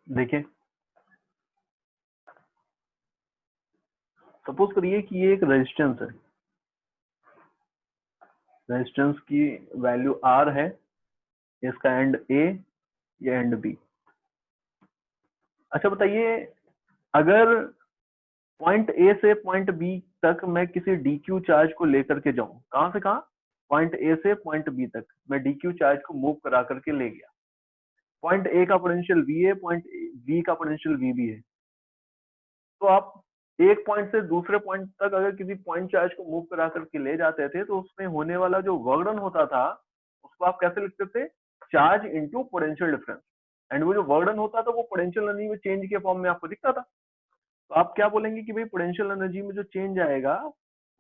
देखिए, सपोज करिए कि ये एक रेजिस्टेंस है, रेजिस्टेंस की वैल्यू R है, इसका एंड A, ये एंड B। अच्छा बताइए, अगर पॉइंट A से पॉइंट B तक मैं किसी DQ चार्ज को लेकर के जाऊं, कहां से कहां, पॉइंट A से पॉइंट B तक मैं DQ चार्ज को मूव करा करके ले गया। पॉइंट A का पोटेंशियल V है, पॉइंट B का पोटेंशियल VB है। तो आप एक पॉइंट से दूसरे पॉइंट तक अगर किसी पॉइंट चार्ज को मूव करा करके ले जाते थे तो उसमें होने वाला जो वर्क डन होता था उसको आप कैसे लिखते थे, charge into potential difference. And वो जो वर्क डन होता था वो पोटेंशियल एनर्जी में चेंज के फॉर्म में आपको दिखता था। तो आप क्या बोलेंगे कि भाई पोटेंशियल एनर्जी में जो चेंज आएगा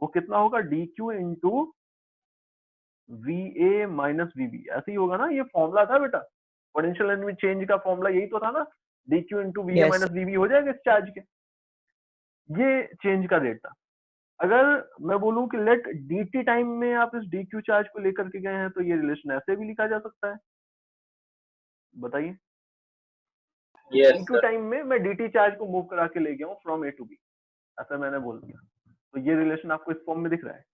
वो कितना होगा, D Q into V A minus V B, ऐसे ही होगा ना। ये फॉर्मूला था बेटा, पोटेंशियल एनर्जी चेंज का फॉर्मूला यही तो था ना, D Q into V A yes minus V B हो जाएगा इस चार्ज के। ये चेंज का रेट था। अगर मैं बोलूं कि लेट dt टाइम में आप इस dq चार्ज को लेकर के गए हैं तो ये रिलेशन ऐसे भी लिखा जा सकता है, बताइए। Yes dq sir. टाइम में मैं dt चार्ज को मूव करा के ले गया हूं फ्रॉम a टू b, ऐसा मैंने बोल दिया। तो ये रिलेशन आपको इस फॉर्म में दिख रहा है।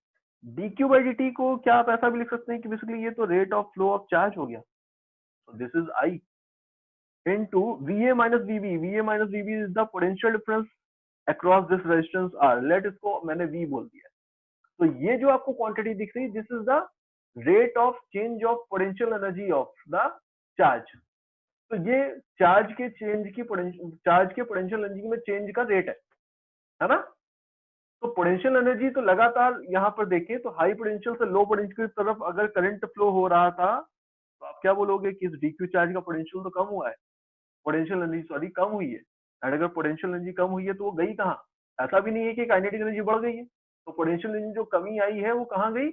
dq बाई dt को क्या आप ऐसा भी लिख सकते हैं कि बेसिकली ये तो rate of flow of charge हो गया। तो this is I into VA minus VB, VA minus VB is the potential difference across this resistance R। Let इसको मैंने V बोल दिया। तो ये जो आपको क्वांटिटी दिख रही है, this is the rate of change of potential energy of the charge. तो ये चार्ज के चेंज की चार्ज के पोटेंशियल एनर्जी में चेंज का रेट है ना। तो पोटेंशियल एनर्जी तो लगातार यहाँ पर देखें तो हाई पोटेंशियल से लो पोटेंशियल की तरफ अगर करंट फ्लो हो रहा था तो आप क्या बोलोगे कि इस डीक्यू चार्ज का पोटेंशियल तो कम हुआ है, पोटेंशियल एनर्जी सॉरी कम हुई है। एंड अगर पोटेंशियल एनर्जी कम हुई है तो वो गई कहाँ, ऐसा भी नहीं है कि काइनेटिक एनर्जी बढ़ गई है। तो पोटेंशियल एनर्जी जो कमी आई है वो कहाँ गई,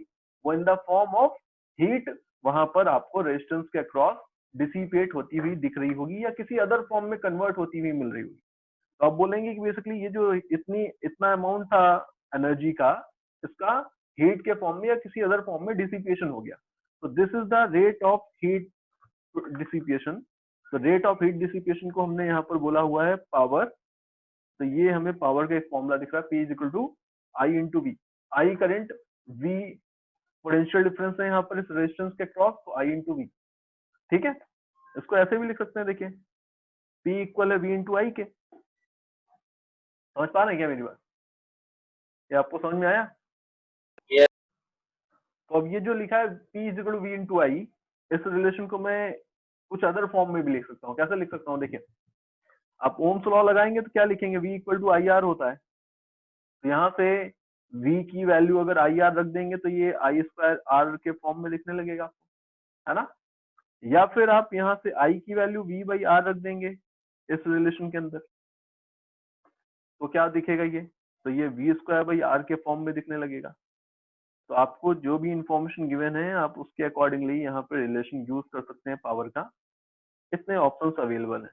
वो in the form of heat, वहां पर आपको रेजिस्टेंस के अक्रॉस डिसिपेट होती हुई दिख रही होगी या किसी अदर फॉर्म में कन्वर्ट होती हुई मिल रही होगी। तो आप बोलेंगे कि बेसिकली ये जो इतना अमाउंट था एनर्जी का, इसका हीट के फॉर्म में या किसी अदर फॉर्म में डिसिपेशन हो गया। तो this is the rate of heat dissipation. तो रेट ऑफ हीट डिसिपेशन को हमने यहाँ पर बोला हुआ है पावर। तो ये हमें पावर का एक फॉर्मूला दिख रहा है, P is equal to I into V. I current, V potential difference है यहाँ पर इस रेजिस्टेंस के क्रॉस, तो आई इंटू वी। ठीक है, इसको ऐसे भी लिख सकते हैं, देखिए P इक्वल है V इंटू आई के। समझ पा रहे हैं क्या मेरी बात, ये आपको समझ में आया। Yes. तो अब ये जो लिखा है P is equal to V into I, इस रिलेशन को मैं कुछ अदर फॉर्म में भी लिख सकता हूँ। कैसे लिख सकता हूँ, देखिए आप ओम्स लॉ लगाएंगे तो क्या लिखेंगे, V equal to I R होता है। तो यहाँ से V की वैल्यू अगर आई आर रख देंगे तो ये आई स्क्वायर आर के फॉर्म में लिखने लगेगा आपको, है ना। या फिर आप यहाँ से I की वैल्यू V बाई आर रख देंगे इस रिलेशन के अंदर, तो क्या दिखेगा ये, तो ये V स्क्वायर बाई आर के फॉर्म में दिखने लगेगा। तो आपको जो भी इंफॉर्मेशन गिवन है आप उसके अकॉर्डिंगली यहाँ पे रिलेशन यूज कर सकते हैं पावर का। इतने ऑप्शंस अवेलेबल है,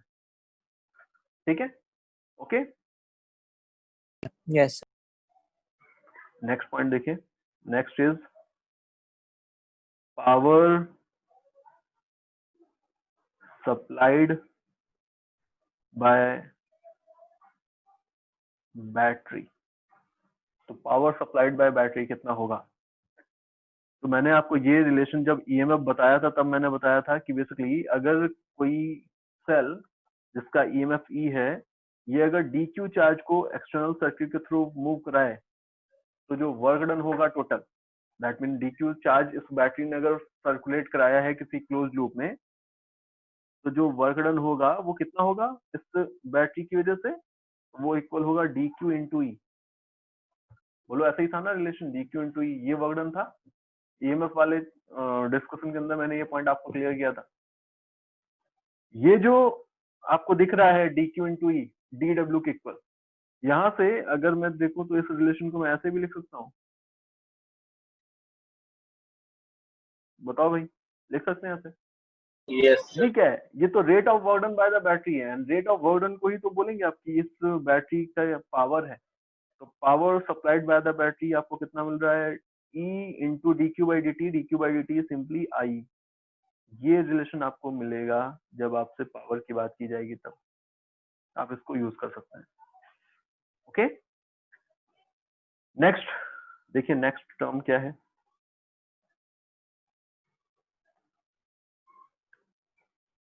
ठीक है, ओके। यस नेक्स्ट पॉइंट देखिए, next is power supplied by battery. तो पावर सप्लाइड बाय बैटरी कितना होगा। तो मैंने आपको ये रिलेशन जब ईएमएफ बताया था तब मैंने बताया था कि बेसिकली अगर कोई सेल जिसका ईएमएफ ई है, ये अगर डीक्यू चार्ज को एक्सटर्नल सर्किट के थ्रू मूव कराए तो जो वर्क डन होगा total, that mean d q charge इस बैटरी ने अगर सर्कुलेट कराया है किसी क्लोज लूप में, तो जो वर्क डन होगा वो कितना होगा इस बैटरी की वजह से, वो इक्वल होगा डी क्यू इंटू ई। बोलो ऐसा ही था ना रिलेशन, डी क्यू इंटू ई, ये वर्क डन था। ईएमएफ वाले डिस्कशन के अंदर मैंने ये पॉइंट आपको क्लियर किया था। ये जो आपको दिख रहा है डी क्यू इंटू ई, डी डब्ल्यू के इक्वल, यहाँ से अगर मैं देखूं तो इस रिलेशन को मैं ऐसे भी लिख सकता हूँ, बताओ भाई, लिख सकते हैं ऐसे। Yes, ये sir. क्या है, ये तो rate of work done by the battery है, and rate of work done को ही तो बोलेंगे आपकी इस बैटरी का पावर है। तो power supplied by the battery आपको कितना मिल रहा है, E into D Q by D T, D Q by D T simply I. ये रिलेशन आपको मिलेगा जब आपसे पावर की बात की जाएगी तब। आप इसको यूज कर सकते हैं। ओके, नेक्स्ट देखिए, नेक्स्ट टर्म क्या है?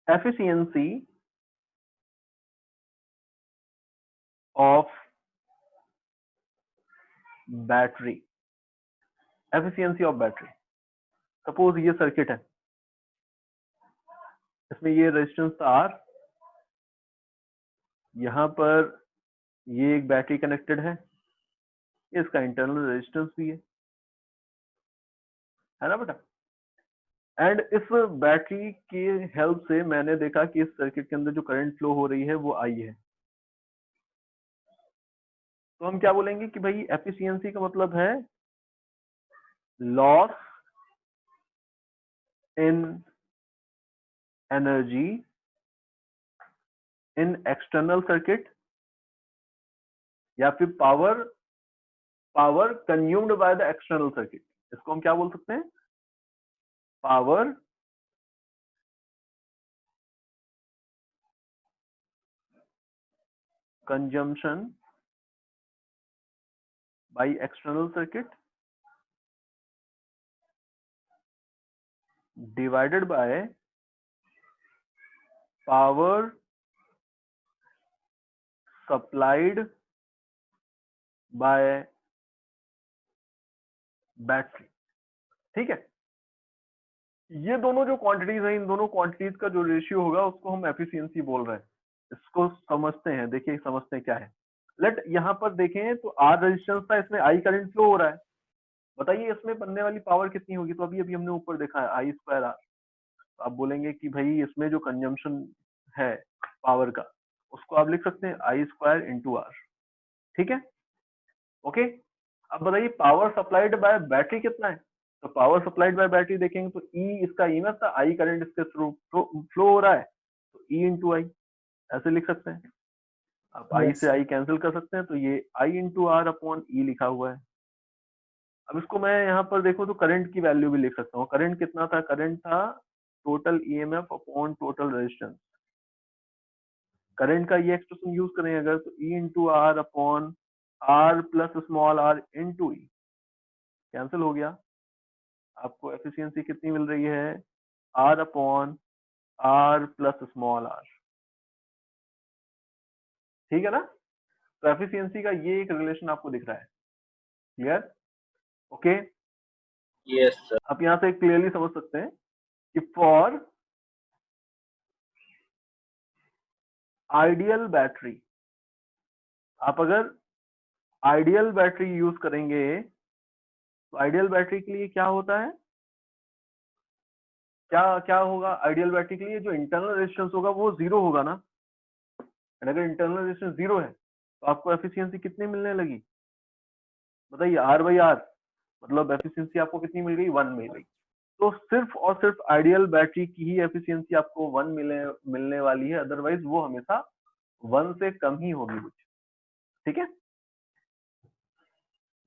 Efficiency of battery. Efficiency of battery, suppose ये सर्किट है, इसमें ये रेजिस्टेंस R, यहां पर ये एक बैटरी कनेक्टेड है, इसका इंटरनल रेजिस्टेंस भी है ना बेटा? एंड इस बैटरी की हेल्प से मैंने देखा कि इस सर्किट के अंदर जो करंट फ्लो हो रही है वो I है। तो हम क्या बोलेंगे कि भाई एफिशिएंसी का मतलब है loss in energy in external circuit, या फिर power consumed by the external circuit. इसको हम क्या बोल सकते हैं? Power consumption by external circuit divided by power supplied by battery. ठीक है, ये दोनों जो क्वांटिटीज हैं, इन दोनों क्वांटिटीज का जो रेशियो होगा उसको हम एफिशिएंसी बोल रहे हैं। इसको समझते हैं, देखिए समझते हैं क्या है। लेट यहाँ पर देखें तो R रेजिस्टेंस था, इसमें I करंट फ्लो हो रहा है। बताइए इसमें बनने वाली पावर कितनी होगी? तो अभी अभी हमने ऊपर देखा है I स्क्वायर R। तो आप बोलेंगे कि भाई इसमें जो कंजम्पशन है पावर का, उसको आप लिख सकते हैं I स्क्वायर इंटू R। ठीक है, ओके। अब बताइए पावर सप्लाइड बाय बैटरी कितना है? तो पावर सप्लाइड बाय बैटरी देखेंगे तो E इसका ईएमएफ था, I करंट इसके थ्रू फ्लो हो रहा है, तो E इंटू आई ऐसे लिख सकते हैं। आप I Yes, से sir. I कैंसिल कर सकते हैं, तो ये I इंटू आर अपॉन ई लिखा हुआ है। अब इसको मैं यहाँ पर देखूं तो करंट की वैल्यू भी लिख सकता हूँ। करंट कितना था? करंट था total EMF upon total resistance. Current का ये एक्सप्रेशन यूज करें अगर, तो E into R upon R plus small R into E, cancel हो गया। आपको एफिशिएंसी कितनी मिल रही है? R upon R plus small R. ठीक है ना? तो एफिशिएंसी का ये एक रिलेशन आपको दिख रहा है। क्लियर? ओके, yes sir, आप यहां से क्लियरली समझ सकते हैं कि फॉर आइडियल बैटरी, आप अगर आइडियल बैटरी यूज करेंगे तो आइडियल बैटरी के लिए क्या होता है? क्या क्या होगा आइडियल बैटरी के लिए? जो इंटरनल रेजिस्टेंस होगा वो जीरो होगा ना। And अगर इंटरनल रेजिस्टेंस जीरो है तो आपको एफिशिएंसी कितनी मिलने लगी? बताइए, R बाई आर, मतलब एफिशिएंसी आपको कितनी मिल गई? 1 मिल गई। तो सिर्फ और सिर्फ आइडियल बैटरी की ही एफिशिएंसी आपको 1 मिलने वाली है, अदरवाइज वो हमेशा 1 से कम ही होगी कुछ। ठीक है,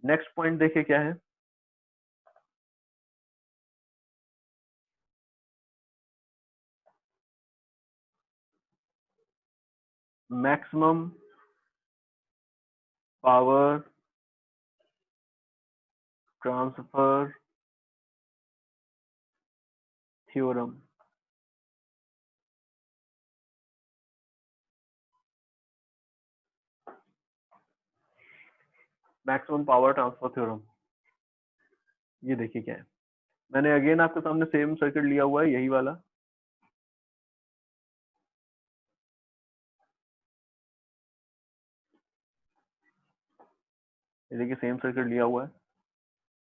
नेक्स्ट पॉइंट देखिए क्या है। Maximum power transfer theorem. Maximum power transfer theorem, ये देखिए क्या है। मैंने अगेन आपके सामने सेम सर्किट लिया हुआ है, यही वाला। ये देखिए सेम सर्किट लिया हुआ है।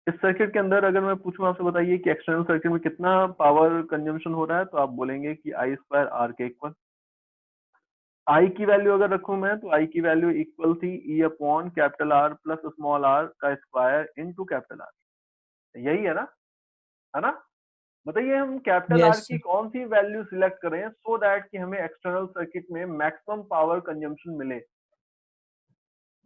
इस सर्किट के अंदर अगर मैं पूछूं आपसे, बताइए कि एक्सटर्नल सर्किट में कितना पावर कंजम्पशन हो रहा है, तो आप बोलेंगे कि I स्क्वायर आर के इक्वल। I की वैल्यू अगर रखूं मैं, तो I की वैल्यू इक्वल थी E upon capital R plus small r का स्क्वायर इनटू कैपिटल R। यही है ना? है ना? बताइए हम कैपिटल R Yes, की sir. कौन सी वैल्यू सिलेक्ट करें सो दैट कि हमें एक्सटर्नल सर्किट में मैक्सिमम पावर कंजम्पशन मिले।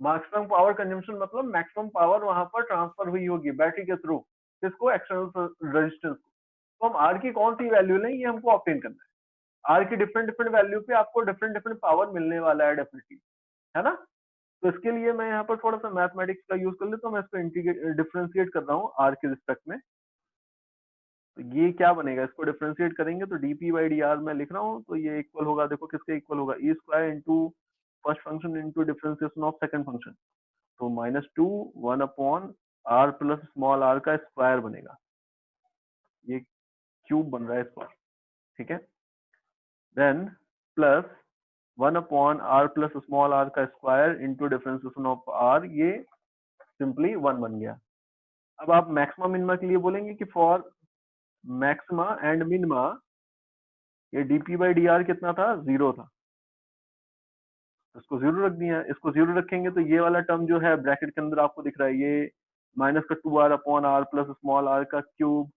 मैक्सिमम पावर कंजम्पशन मतलब मैक्सिमम पावर वहां पर ट्रांसफर हुई होगी बैटरी के थ्रू, किसको? एक्सटर्नल रेजिस्टेंस को। तो हम R की कौन सी वैल्यू लें, ये हमको ऑब्टेन करना है। आर की डिफरेंट डिफरेंट वैल्यू पे आपको डिफरेंट डिफरेंट पावर मिलने वाला है डेफिनेटली, है ना। तो इसके लिए मैं यहाँ पर थोड़ा सा मैथमेटिक्स का यूज कर लेता हूँ, मैं इसको इंटीग्रेट डिफरेंशिएट कर रहा हूँ आर के रिस्पेक्ट में। तो ये क्या बनेगा, इसको डिफरेंशिएट करेंगे तो dp बाई डी आर मैं लिख रहा हूँ, तो ये इक्वल होगा, देखो किसके इक्वल होगा, E square into first function into differentiation of second function, तो -2 1 upon R plus small R का स्क्वायर बनेगा, ये क्यूब बन रहा है इस बार, ठीक है। Then plus 1 upon R plus small R का square into differentiation of R, ये सिंपली 1 बन गया। अब आप मैक्सिमा मिनिमा के लिए बोलेंगे कि फॉर मैक्सिमा एंड मिनिमा ये dp बाई डी आर कितना था, 0 था, इसको 0 रख दिया, इसको 0 रखेंगे तो ये वाला टर्म जो है ब्रैकेट के अंदर आपको दिख रहा है, ये माइनस का 2r upon R plus small R का cube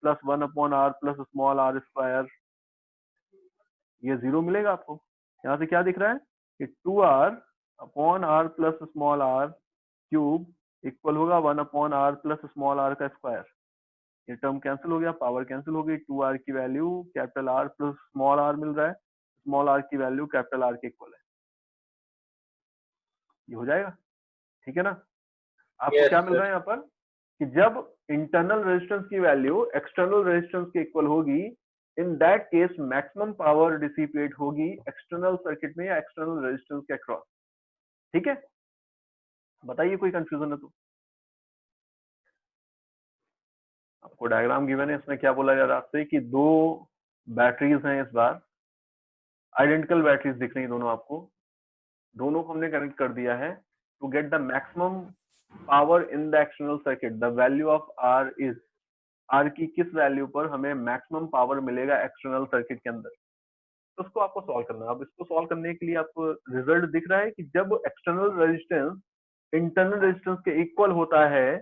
plus 1 upon R plus small R square, ये 0 मिलेगा आपको। यहाँ से क्या दिख रहा है कि 2r upon R plus small R cube equal होगा 1 upon R plus small R का स्क्वायर, ये टर्म कैंसिल हो गया, पावर कैंसिल हो गई, 2r की value capital R plus small R मिल रहा है, स्मॉल आर की वैल्यू कैपिटल आर के इक्वल है, ये हो जाएगा, ठीक है ना। आपको Yes, क्या मिल sir. रहा है यहाँ पर कि जब इंटरनल रेजिस्टेंस की वैल्यू एक्सटर्नल रेजिस्टेंस के इक्वल होगी, in that case maximum power dissipate होगी एक्सटर्नल सर्किट में या एक्सटर्नल रेजिस्टेंस के अक्रॉस, ठीक है। बताइए कोई कंफ्यूजन है तो। आपको डायग्राम गिवन है, इसमें क्या बोला जा रहा है आपसे कि दो बैटरीज हैं, इस बार आइडेंटिकल बैटरीज दिख रही हैं दोनों आपको, दोनों को हमने कनेक्ट कर दिया है to get the maximum power in the external circuit, the value of R is, R की किस वैल्यू पर हमें मैक्सिमम पावर मिलेगा एक्सटर्नल सर्किट के अंदर, तो उसको आपको सॉल्व करना है। अब इसको सॉल्व करने के लिए आपको रिजल्ट दिख रहा है कि जब एक्सटर्नल रेजिस्टेंस इंटरनल रेजिस्टेंस के इक्वल होता है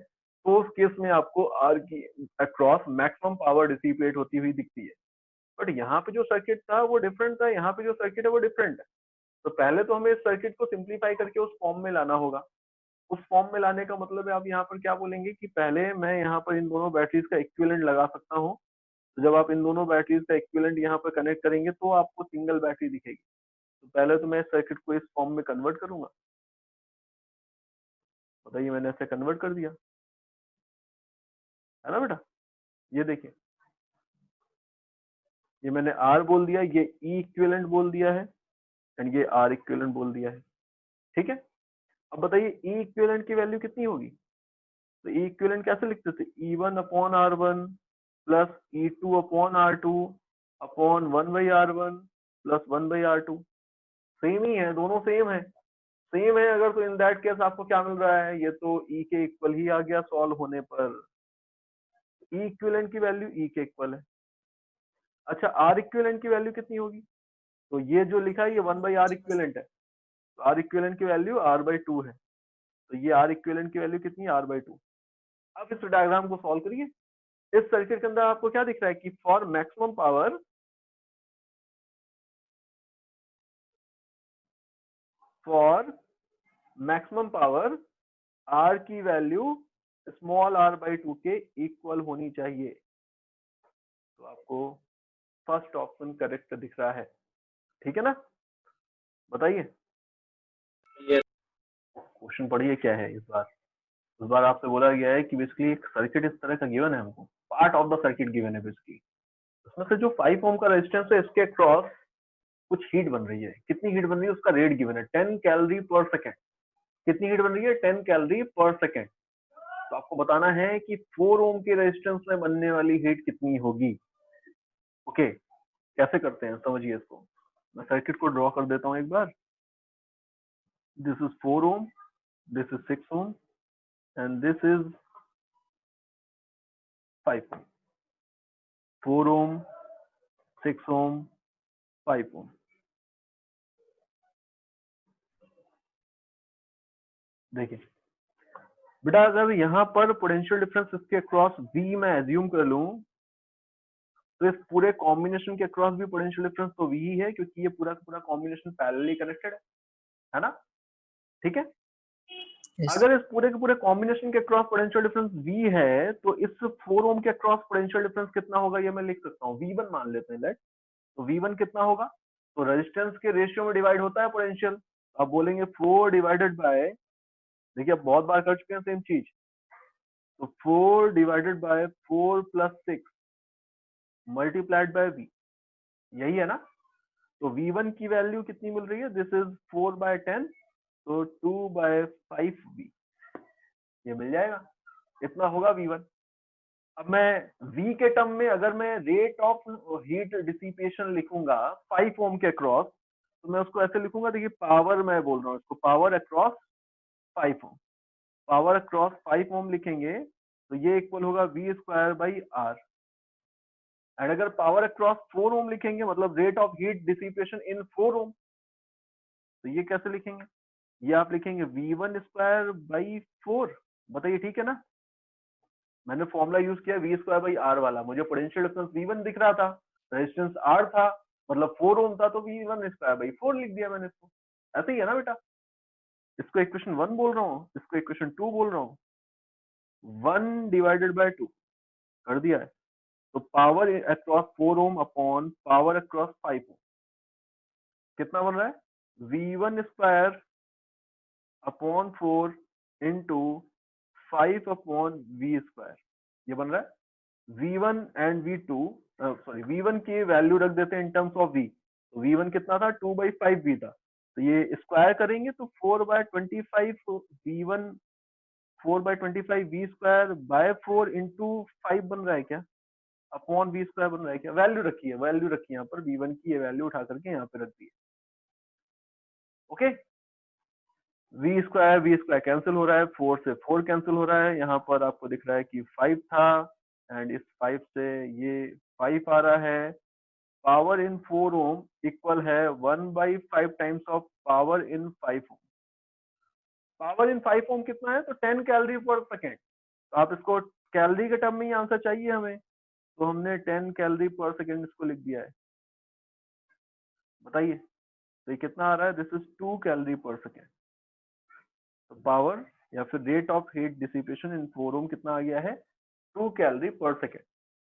तो उस केस में आपको आर की अक्रॉस मैक्सिमम पावर डिसिपेट होती हुई दिखती है। बट यहाँ पे जो सर्किट था वो डिफरेंट था, यहाँ पे जो सर्किट है वो डिफरेंट है। तो पहले तो हमें इस सर्किट को सिंप्लीफाई करके उस फॉर्म में लाना होगा। उस फॉर्म में लाने का मतलब है आप यहाँ पर क्या बोलेंगे कि पहले मैं यहाँ पर इन दोनों बैटरीज का इक्विवेलेंट लगा सकता हूँ, तो जब आप इन दोनों बैटरीज का इक्विवेलेंट यहाँ पर कनेक्ट करेंगे तो आपको सिंगल बैटरी दिखेगी। तो पहले तो मैं इस सर्किट को इस फॉर्म में कन्वर्ट करूंगा, बताइए मैंने ऐसे कन्वर्ट कर दिया है ना बेटा। ये देखिए, ये मैंने R बोल दिया, ये E इक्विवेलेंट बोल दिया है एंड ये R इक्विवेलेंट बोल दिया है, ठीक है। अब बताइए E इक्विवेलेंट की वैल्यू कितनी होगी, तो E इक्विवेलेंट कैसे लिखते थे, E1 upon R1 plus E2 upon R2 upon 1 by R1 plus 1 by R2, same ही है, दोनों सेम है, सेम है अगर, तो इन दैट केस आपको क्या मिल रहा है, ये तो E के इक्वल ही आ गया सॉल्व होने पर, E इक्विवेलेंट की वैल्यू E के इक्वल है। अच्छा R इक्विवेलेंट की वैल्यू कितनी होगी, तो ये जो लिखा है ये 1 बाई R इक्विवेलेंट है, तो R इक्विवेलेंट की वैल्यू R बाई 2 है, तो ये R इक्विवेलेंट की वैल्यू कितनी है, R बाई 2। अब इस डायग्राम को सॉल्व करिए, इस सर्किट के अंदर आपको क्या दिख रहा है कि फॉर मैक्सिमम पावर R की वैल्यू स्मॉल r बाई 2 के इक्वल होनी चाहिए, तो आपको फर्स्ट ऑप्शन करेक्ट दिख रहा है, ठीक है ना। बताइए Yes. क्वेश्चन पढ़िए क्या है इस बार आपसे बोला गया है कि बेसिकली एक सर्किट इस तरह का गिवन है हमको, part of the circuit given है बेसिकली, उसमें से जो 5 ओम का रेजिस्टेंस है इसके क्रॉस कुछ हीट बन रही है, कितनी हीट बन रही है उसका रेट गिवन है 10 कैलोरी पर सेकेंड, कितनी हीट बन रही है 10 कैलोरी पर सेकेंड, तो आपको बताना है कि 4 ओम के रेजिस्टेंस में बनने वाली हीट कितनी होगी। ओके, कैसे करते हैं समझिए इसको, मैं सर्किट को ड्रॉ कर देता हूं एक बार, this is 4 ohm, this is 6 ohm and this is 5 ohm, 4 ohm 6 ohm 5 ohm. देखिए बेटा, अगर यहाँ पर पोटेंशियल डिफरेंस इसके अक्रॉस V मैं एज्यूम कर लूं, तो इस पूरे कॉम्बिनेशन के अक्रॉस भी पोटेंशियल डिफरेंस तो V ही है, क्योंकि ये पूरा का पूरा कॉम्बिनेशन पैरेलली कनेक्टेड है ना, ठीक है। Yes. अगर इस पूरे के पूरे कॉम्बिनेशन के अक्रॉस पोटेंशियल डिफरेंस V है, तो इस 4 ओम के अक्रॉस पोटेंशियल डिफरेंस कितना होगा ये मैं लिख सकता हूँ, V1 मान लेते हैं लेट, तो V1 कितना होगा? तो रेजिस्टेंस के रेशियो में डिवाइड होता है पोटेंशियल। आप बोलेंगे 4 डिवाइडेड बाय, देखिए आप बहुत बार कर चुके हैं सेम चीज, तो 4 divided by 4 plus 6 multiplied by V, यही है ना? तो V1 की वैल्यू कितनी मिल रही है? दिस इज 4/10, तो 2/5V, ये मिल जाएगा, इतना होगा V1। अब मैं V के टर्म में अगर मैं रेट ऑफ हीट डिसिपेशन लिखूंगा 5 ओम के अक्रॉस, तो मैं उसको ऐसे लिखूंगा, देखिए पावर मैं बोल रहा हूँ इसको, power across 5 ohm, power across 5 ओम लिखेंगे तो ये इक्वल होगा V²/R। एंड अगर पावर अक्रॉस 4 ओम लिखेंगे, मतलब rate of heat dissipation in 4 ओम, तो ये कैसे लिखेंगे? ये आप लिखेंगे V1²/4। बताइए ठीक है ना? मैंने फॉर्मूला यूज किया V²/R वाला, मुझे पोटेंशियल डिफरेंस V1 दिख रहा था, रेजिस्टेंस R था, मतलब 4 ओम था, तो V1²/4 लिख दिया मैंने इसको। ऐसे ही है ना बेटा? इसको इक्वेशन 1 बोल रहा हूँ, इसको इक्वेशन 2 बोल रहा हूँ। 1 डिवाइडेड बाय 2 कर दिया है, तो पावर अक्रॉस 4 ओम अपॉन पावर अक्रॉस 5 ओम कितना बन रहा है? V1² upon 4 into 5 upon V², ये बन रहा है। V1 and V2, sorry V1 की वैल्यू रख देते हैं इन टर्म्स ऑफ V, तो V1 कितना था? 2/5V था, तो ये स्क्वायर करेंगे तो 4/25 V1, 4/25 V²/4 इंटू 5 बन रहा है क्या? अपॉन V² बन रहा है क्या? वैल्यू रखी है, वैल्यू रखी है यहाँ पर, V1 की ये वैल्यू उठा करके यहाँ पे रख दी है। ओके, V² कैंसिल हो रहा है, 4 से 4 कैंसिल हो रहा है, यहाँ पर आपको दिख रहा है कि 5 था, एंड इस 5 से ये 5 आ रहा है। पावर इन 4 ओम इक्वल है 1/5 times of power in 5 ohm. Power in 5 ohm कितना है? तो 10 कैलोरी पर सेकेंड। तो आप इसको कैलोरी के टर्म में ही आंसर चाहिए हमें, तो हमने 10 कैलोरी पर सेकेंड इसको लिख दिया है। बताइए, तो ये कितना आ रहा है? दिस इज 2 कैलोरी पर सेकेंड। तो पावर या फिर rate of heat dissipation in 4 ओम कितना आ गया है? 2 कैलोरी पर सेकेंड।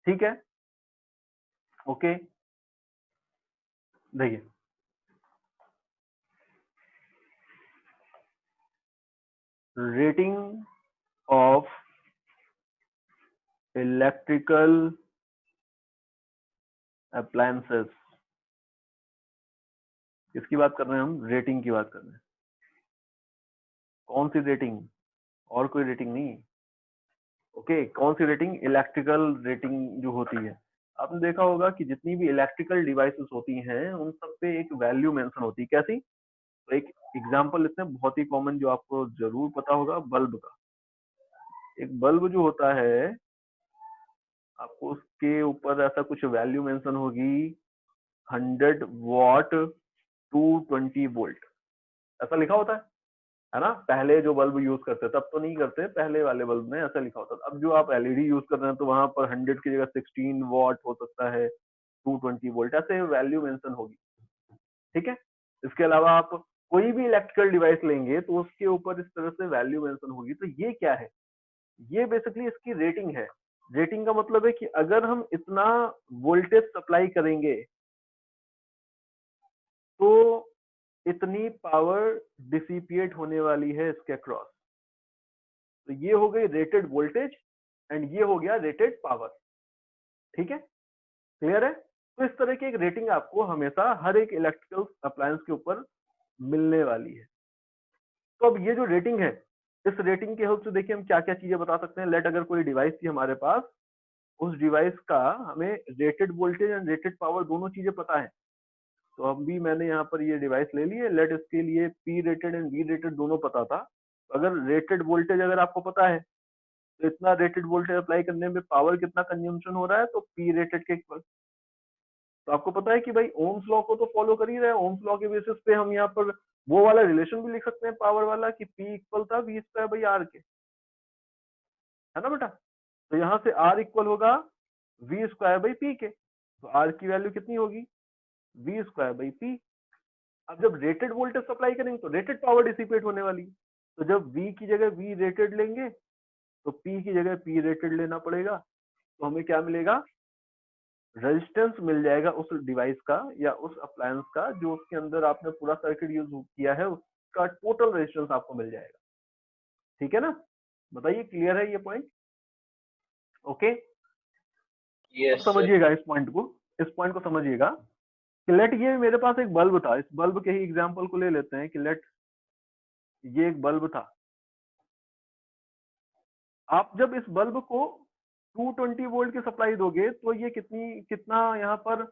ठीक है, ओके। देखिए, रेटिंग ऑफ इलेक्ट्रिकल अप्लायंसेस, किसकी बात कर रहे हैं हम? रेटिंग की बात कर रहे हैं। कौन सी रेटिंग? और कोई रेटिंग नहीं। ओके, कौन सी रेटिंग? इलेक्ट्रिकल रेटिंग जो होती है। आपने देखा होगा कि जितनी भी इलेक्ट्रिकल डिवाइसेस होती हैं उन सब पे एक वैल्यू मेंशन होती है। कैसी? तो एक एग्जांपल लेते हैं बहुत ही कॉमन, जो आपको जरूर पता होगा, बल्ब का। एक बल्ब जो होता है, आपको उसके ऊपर ऐसा कुछ वैल्यू मेंशन होगी, 100 वॉट 220 वोल्ट, ऐसा लिखा होता है ना? पहले जो बल्ब यूज करते, तब तो नहीं करते, पहले वाले बल्ब में ऐसा लिखा होता था। अब जो आप एलईडी यूज कर रहे हैं तो वहां पर 100 की जगह 16 वॉट हो सकता है, 220 वोल्ट, ऐसे वैल्यू मेंशन होगी। ठीक है, इसके अलावा आप कोई भी इलेक्ट्रिकल डिवाइस लेंगे तो उसके ऊपर इस तरह से वैल्यू मेंशन होगी। तो ये क्या है? ये बेसिकली इसकी रेटिंग है। रेटिंग का मतलब है कि अगर हम इतना वोल्टेज सप्लाई करेंगे तो इतनी पावर डिसिपिएट होने वाली है इसके अक्रॉस। तो ये हो गई रेटेड वोल्टेज, एंड ये हो गया रेटेड पावर। ठीक है, क्लियर है? तो इस तरह की एक रेटिंग आपको हमेशा हर एक इलेक्ट्रिकल अप्लायंस के ऊपर मिलने वाली है। तो अब ये जो रेटिंग है, इस रेटिंग के हेल्प से देखिए हम क्या क्या चीजें बता सकते हैं। लेट अगर कोई डिवाइस थी हमारे पास, उस डिवाइस का हमें rated voltage and rated power दोनों चीजें पता है। तो अभी मैंने यहाँ पर ये डिवाइस ले ली है, लेट इसके लिए P rated and V rated दोनों पता था। तो अगर रेटेड वोल्टेज अगर आपको पता है, तो इतना रेटेड वोल्टेज अप्लाई करने में पावर कितना कंजम्पशन हो रहा है, तो पी रेटेड के इक्वल। तो आपको पता है कि भाई ओम्स लॉ को तो फॉलो कर ही रहे हैं, ओम्स लॉ के बेसिस पे हम यहाँ पर वो वाला रिलेशन भी लिख सकते हैं पावर वाला, कि पी इक्वल था V²/R के, है ना बेटा? तो यहाँ से R इक्वल होगा V²/P के, तो R की वैल्यू कितनी होगी? V²/P। अब जब रेटेड वोल्टेज सप्लाई करेंगे तो रेटेड पावर डिसिपेट होने वाली, तो जब V की जगह V रेटेड लेंगे तो P की जगह P रेटेड लेना पड़ेगा। तो हमें क्या मिलेगा? रेजिस्टेंस मिल जाएगा उस डिवाइस का या उस अप्लायंस का जो उसके अंदर आपने पूरा सर्किट यूज किया है, उसका टोटल रेजिस्टेंस आपको मिल जाएगा। ठीक है ना, बताइए क्लियर है ये पॉइंट? ओके, अब Yes, sir. समझिएगा इस पॉइंट को समझिएगा कि लेट ये मेरे पास एक बल्ब था, इस बल्ब के ही एग्जांपल को ले लेते हैं कि लेट ये एक बल्ब था। आप जब इस बल्ब को 220 वोल्ट की सप्लाई दोगे तो ये कितना यहाँ पर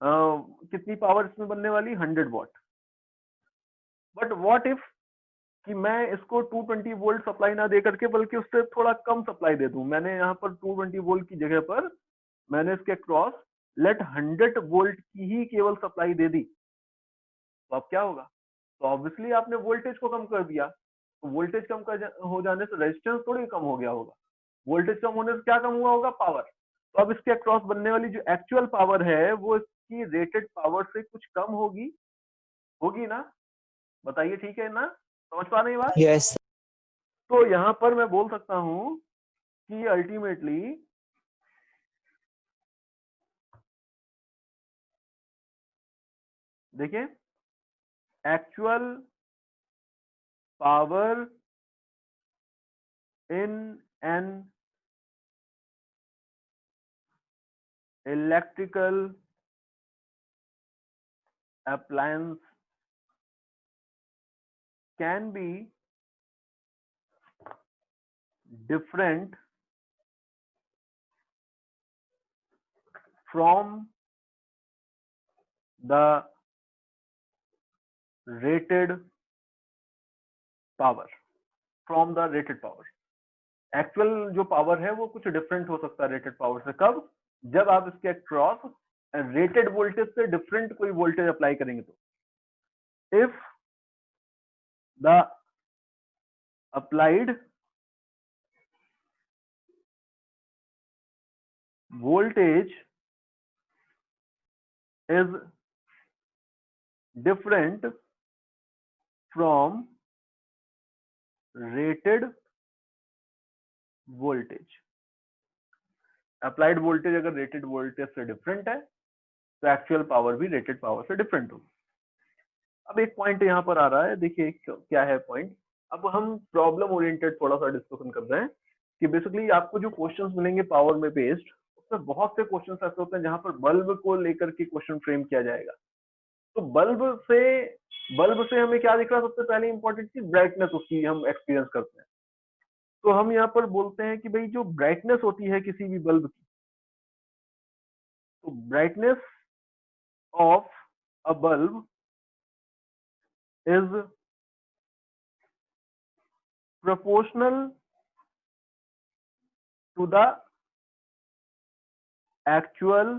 कितनी पावर इसमें बनने वाली, 100 वॉट। बट व्हाट इफ कि मैं इसको 220 वोल्ट सप्लाई ना दे करके बल्कि उससे थोड़ा कम सप्लाई दे दूं, मैंने यहाँ पर 220 वोल्ट की जगह पर मैंने इसके क्रॉस लेट 100 वोल्ट की ही केवल सप्लाई दे दी, तो अब क्या होगा? तो ऑब्वियसली आपने वोल्टेज को कम कर दिया, तो वोल्टेज कम हो जाने से रेजिस्टेंस थोड़ी कम हो गया होगा, वोल्टेज कम होने से क्या कम हुआ होगा? पावर। तो अब इसके अक्रॉस बनने वाली जो एक्चुअल पावर है वो इसकी रेटेड पावर से कुछ कम होगी ना? बताइए, ठीक है ना, समझ पा रहे हैं बात? यस। तो यहाँ पर मैं बोल सकता हूँ कि अल्टीमेटली देखिए, actual power in an electrical appliance can be different from the rated power, from the rated power। Actual जो पावर है वो कुछ डिफरेंट हो सकता है रेटेड पावर से, कब? जब आप इसके क्रॉस रेटेड वोल्टेज से डिफरेंट कोई वोल्टेज अप्लाई करेंगे तो। If the applied voltage is different from rated voltage। Applied voltage अगर रेटेड वोल्टेज से डिफरेंट है तो एक्चुअल पावर भी रेटेड पावर से डिफरेंट होगी। अब एक पॉइंट यहाँ पर आ रहा है, देखिए क्या है पॉइंट। अब हम प्रॉब्लम ओरिएंटेड थोड़ा सा डिस्कशन कर रहे हैं कि बेसिकली आपको जो क्वेश्चंस मिलेंगे पावर में बेस्ड, उसमें बहुत से क्वेश्चंस ऐसे होते हैं जहां पर बल्ब को लेकर के क्वेश्चन फ्रेम किया जाएगा। तो बल्ब से हमें क्या दिख रहा है? सबसे पहले इंपॉर्टेंट चीज ब्राइटनेस, उसकी हम एक्सपीरियंस करते हैं। तो हम यहाँ पर बोलते हैं कि भाई जो ब्राइटनेस होती है किसी भी बल्ब की, तो brightness of a bulb is proportional to the actual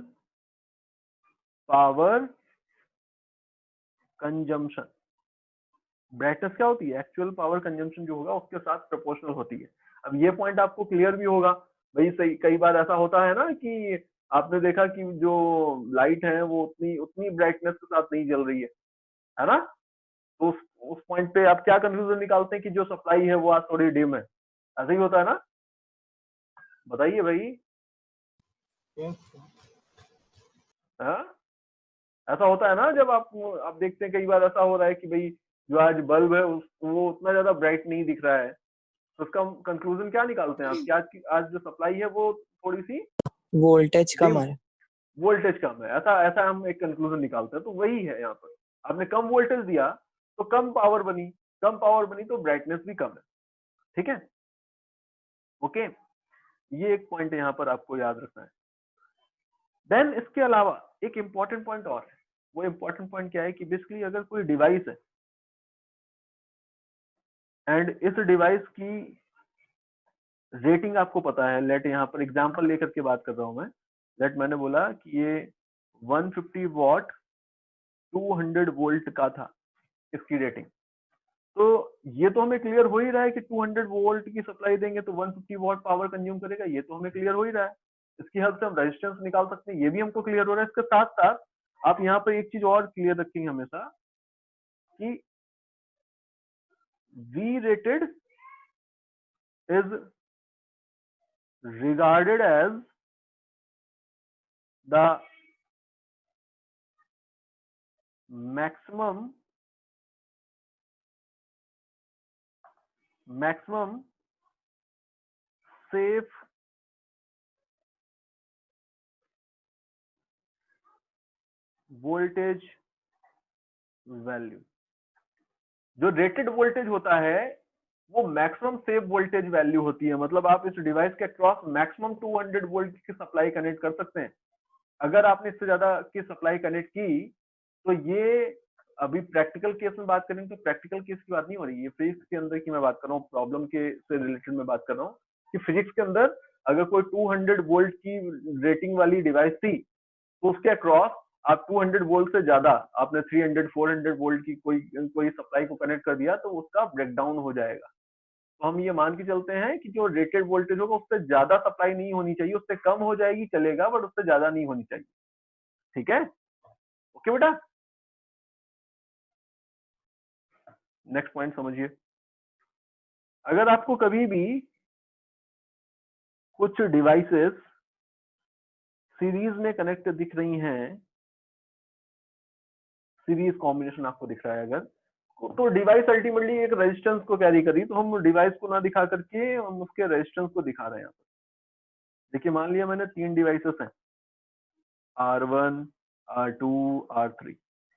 power consumption। Brightness क्या होती है? एक्चुअल पावर कंजम्पशन जो होगा उसके साथ प्रोपोर्शनल होती है। अब ये पॉइंट आपको क्लियर भी होगा भाई, सही कई बार ऐसा होता है ना कि आपने देखा कि जो लाइट है वो उतनी ब्राइटनेस के साथ नहीं जल रही है ना? तो उस पॉइंट पे आप क्या कंक्लूजन निकालते हैं कि जो सप्लाई है वो आज थोड़ी डिम है, ऐसा ही होता है ना? बताइए भाई। हाँ, ऐसा होता है ना, जब आप देखते हैं कई बार ऐसा हो रहा है कि भाई जो आज बल्ब है वो उतना ज्यादा ब्राइट नहीं दिख रहा है, तो उसका कंक्लूजन क्या निकालते हैं आप कि आज जो सप्लाई है वो थोड़ी सी वोल्टेज कम है। वोल्टेज कम है, ऐसा हम एक कंक्लूजन निकालते हैं। तो वही है यहाँ पर, आपने कम वोल्टेज दिया तो कम पावर बनी तो ब्राइटनेस भी कम है। ठीक है, ओके, ये एक पॉइंट यहाँ पर आपको याद रखना है। देन इसके अलावा एक इंपॉर्टेंट पॉइंट और है। वो इंपॉर्टेंट पॉइंट क्या है कि बेसिकली अगर कोई डिवाइस है एंड इस डिवाइस की रेटिंग आपको पता है, लेट यहाँ पर एग्जांपल लेकर के बात कर रहा हूं मैं, लेट मैंने बोला कि ये 150 वॉट 200 वोल्ट का था इसकी रेटिंग। तो ये तो हमें क्लियर हो ही रहा है कि 200 वोल्ट की सप्लाई देंगे तो 150 वॉट पावर कंज्यूम करेगा, ये तो हमें क्लियर हो ही रहा है। इसकी हेल्प से हम रेजिस्टेंस निकाल सकते हैं, ये भी हमको क्लियर हो रहा है। इसके साथ साथ आप यहाँ पर एक चीज और क्लियर रखेंगे हमेशा कि V rated is regarded as the maximum safe voltage value. जो रेटेड वोल्टेज होता है वो मैक्सिमम सेफ वोल्टेज वैल्यू होती है। मतलब आप इस डिवाइस के अक्रॉस मैक्सिमम 200 वोल्ट की सप्लाई कनेक्ट कर सकते हैं। अगर आपने इससे ज्यादा की सप्लाई कनेक्ट की तो ये, अभी प्रैक्टिकल केस में बात करेंगे तो प्रैक्टिकल केस की बात नहीं हो रही है, फिजिक्स के अंदर की मैं बात कर रहा हूँ, प्रॉब्लम के से रिलेटेड मैं बात कर रहा हूँ कि फिजिक्स के अंदर अगर कोई 200 वोल्ट की रेटिंग वाली डिवाइस थी तो उसके अक्रॉस आप 200 वोल्ट से ज्यादा आपने 300 400 वोल्ट की कोई सप्लाई को कनेक्ट कर दिया तो उसका ब्रेकडाउन हो जाएगा। तो हम ये मान के चलते हैं कि जो रेटेड वोल्टेज होगा उससे ज्यादा सप्लाई नहीं होनी चाहिए, उससे कम हो जाएगी चलेगा बट उससे ज्यादा नहीं होनी चाहिए। ठीक है, ओके बेटा। नेक्स्ट पॉइंट समझिए। अगर आपको कभी भी कुछ डिवाइसेस सीरीज में कनेक्ट दिख रही हैं, सीरीज कॉम्बिनेशन आपको दिख रहा है अगर, तो डिवाइस अल्टीमेटली एक रेजिस्टेंस को कैरी करी, तो हम डिवाइस को ना दिखा करके हम उसके रेजिस्टेंस को दिखा रहे हैं। देखिए मान लिया मैंने 3 डिवाइसेस हैं, R1, R2, R3,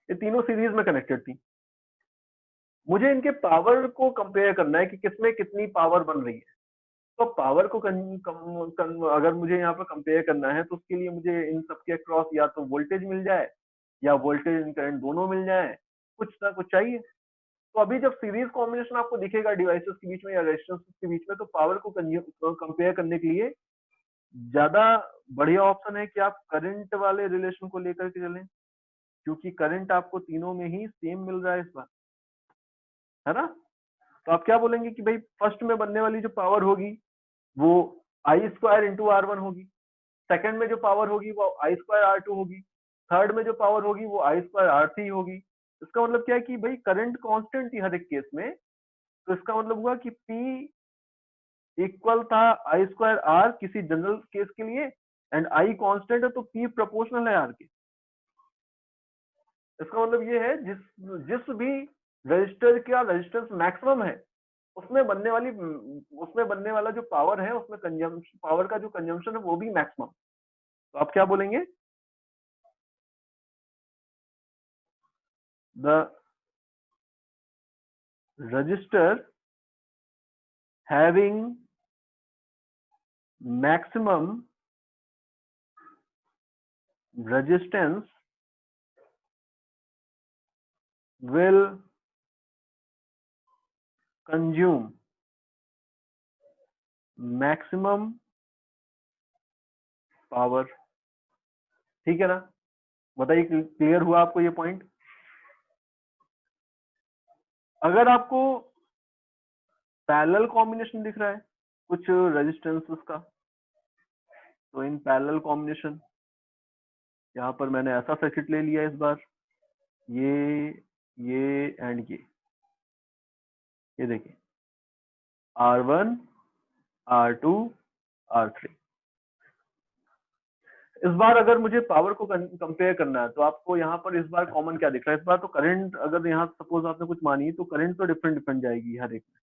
ये तीनों सीरीज में कनेक्टेड थी। मुझे इनके पावर को कंपेयर करना है कि किसमें कितनी पावर बन रही है। तो पावर को अगर मुझे यहाँ पर कंपेयर करना है तो उसके लिए मुझे इन सबके अक्रॉस या तो वोल्टेज मिल जाए या वोल्टेज एंड करंट दोनों मिल जाए, कुछ ना कुछ चाहिए। तो अभी जब सीरीज कॉम्बिनेशन आपको दिखेगा डिवाइसेस के बीच में या रेजिस्टेंस के बीच में, तो पावर को कंपेयर करने के लिए ज्यादा बढ़िया ऑप्शन है कि आप करंट वाले रिलेशन को लेकर के चलें, क्योंकि करंट आपको तीनों में ही सेम मिल रहा है इस बार, है ना। तो आप क्या बोलेंगे कि भाई फर्स्ट में बनने वाली जो पावर होगी वो I² इंटू R1 होगी, सेकंड में जो पावर होगी वो I² R2 होगी, थर्ड में जो पावर होगी वो I² R3 होगी। इसका मतलब क्या है कि भाई करंट कांस्टेंट थी हर एक केस में, तो इसका मतलब हुआ कि P इक्वल था I² R किसी जनरल केस के लिए, एंड I कांस्टेंट है तो P प्रोपोर्शनल है R के। इसका मतलब ये है जिस भी रजिस्टर का रेजिस्टेंस मैक्सिमम है उसमें बनने वाला जो पावर है उसमें पावर का जो कंजम्पशन है वो भी मैक्सिमम। तो आप क्या बोलेंगे, the register having maximum resistance will consume maximum power। ठीक है ना, बताइए क्लियर हुआ आपको ये पॉइंट। अगर आपको पैरेलल कॉम्बिनेशन दिख रहा है कुछ रेजिस्टेंसेस का, तो इन पैरेलल कॉम्बिनेशन यहाँ पर मैंने ऐसा सर्किट ले लिया इस बार, ये एंड ये देखिए R1, R2, R3। इस बार अगर मुझे पावर को कंपेयर करना है तो आपको यहाँ पर इस बार कॉमन क्या दिख रहा है, इस बार तो करंट, अगर यहाँ सपोज आपने कुछ मानी तो करंट तो डिफरेंट जाएगी हर एक में,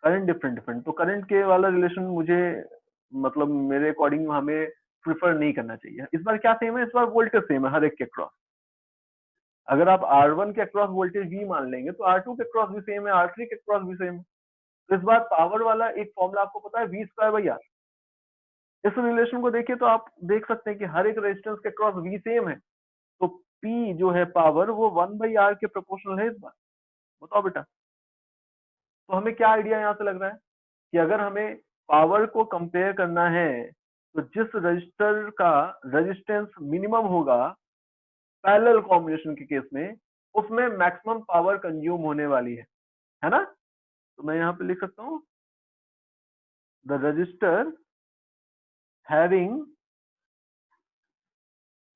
करंट डिफरेंट। तो करंट के वाला रिलेशन मुझे, मतलब मेरे अकॉर्डिंग हमें प्रिफर नहीं करना चाहिए। इस बार क्या सेम है, इस बार वोल्टेज सेम है हर एक के अक्रॉस। अगर आप R1 के अक्रॉस वोल्टेज V मान लेंगे तो R2 के अक्रॉस भी सेम है, R3 के अक्रॉस भी सेम है। तो इस बार पावर वाला एक फॉर्मूला आपको पता है V²/R। इस रिलेशन को देखिए तो आप देख सकते हैं कि हर एक रेजिस्टेंस के अक्रॉस V सेम है, तो P जो है पावर वो 1/R के प्रोपोर्शनल है इस बार। बताओ बेटा, तो हमें क्या आइडिया यहाँ से लग रहा है कि अगर हमें पावर को कंपेयर करना है तो जिस रजिस्टर का रेजिस्टेंस मिनिमम होगा पैरेलल कॉम्बिनेशन के केस में, उसमें मैक्सिमम पावर कंज्यूम होने वाली है ना। तो मैं यहाँ पे लिख सकता हूँ the register having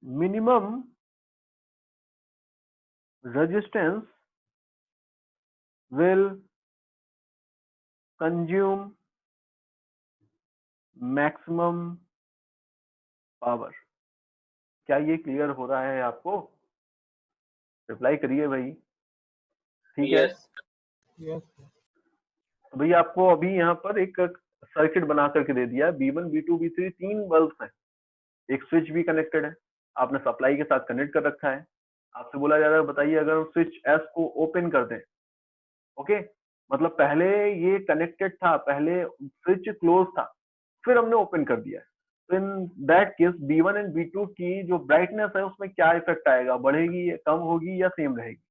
minimum resistance will consume maximum power। क्या ये क्लियर हो रहा है आपको। रिप्लाई करिए भाई, ठीक है। Yes. तो भैया आपको अभी यहाँ पर एक सर्किट बना करके दे दिया, B1 B2 B3 तीन बल्ब हैं, एक स्विच भी कनेक्टेड है, आपने सप्लाई के साथ कनेक्ट कर रखा है। आपसे बोला जा रहा है बताइए अगर हम स्विच एस को ओपन कर दें, ओके, मतलब पहले ये कनेक्टेड था, पहले स्विच क्लोज था, फिर हमने ओपन कर दिया है, तो in that case B1 and B2 की जो ब्राइटनेस है उसमें क्या इफेक्ट आएगा, बढ़ेगी, कम होगी या सेम रहेगी?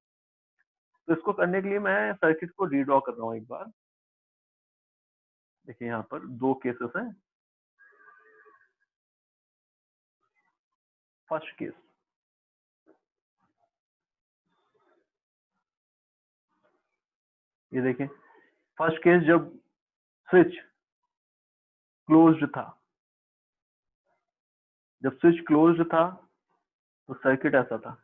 तो इसको करने के लिए मैं सर्किट को रीड्रॉ कर रहा हूँ एक बार। देखिए यहाँ पर दो केसेस हैं। फर्स्ट केस, ये देखें, फर्स्ट केस जब स्विच क्लोज्ड था, जब स्विच क्लोज्ड था तो सर्किट ऐसा था,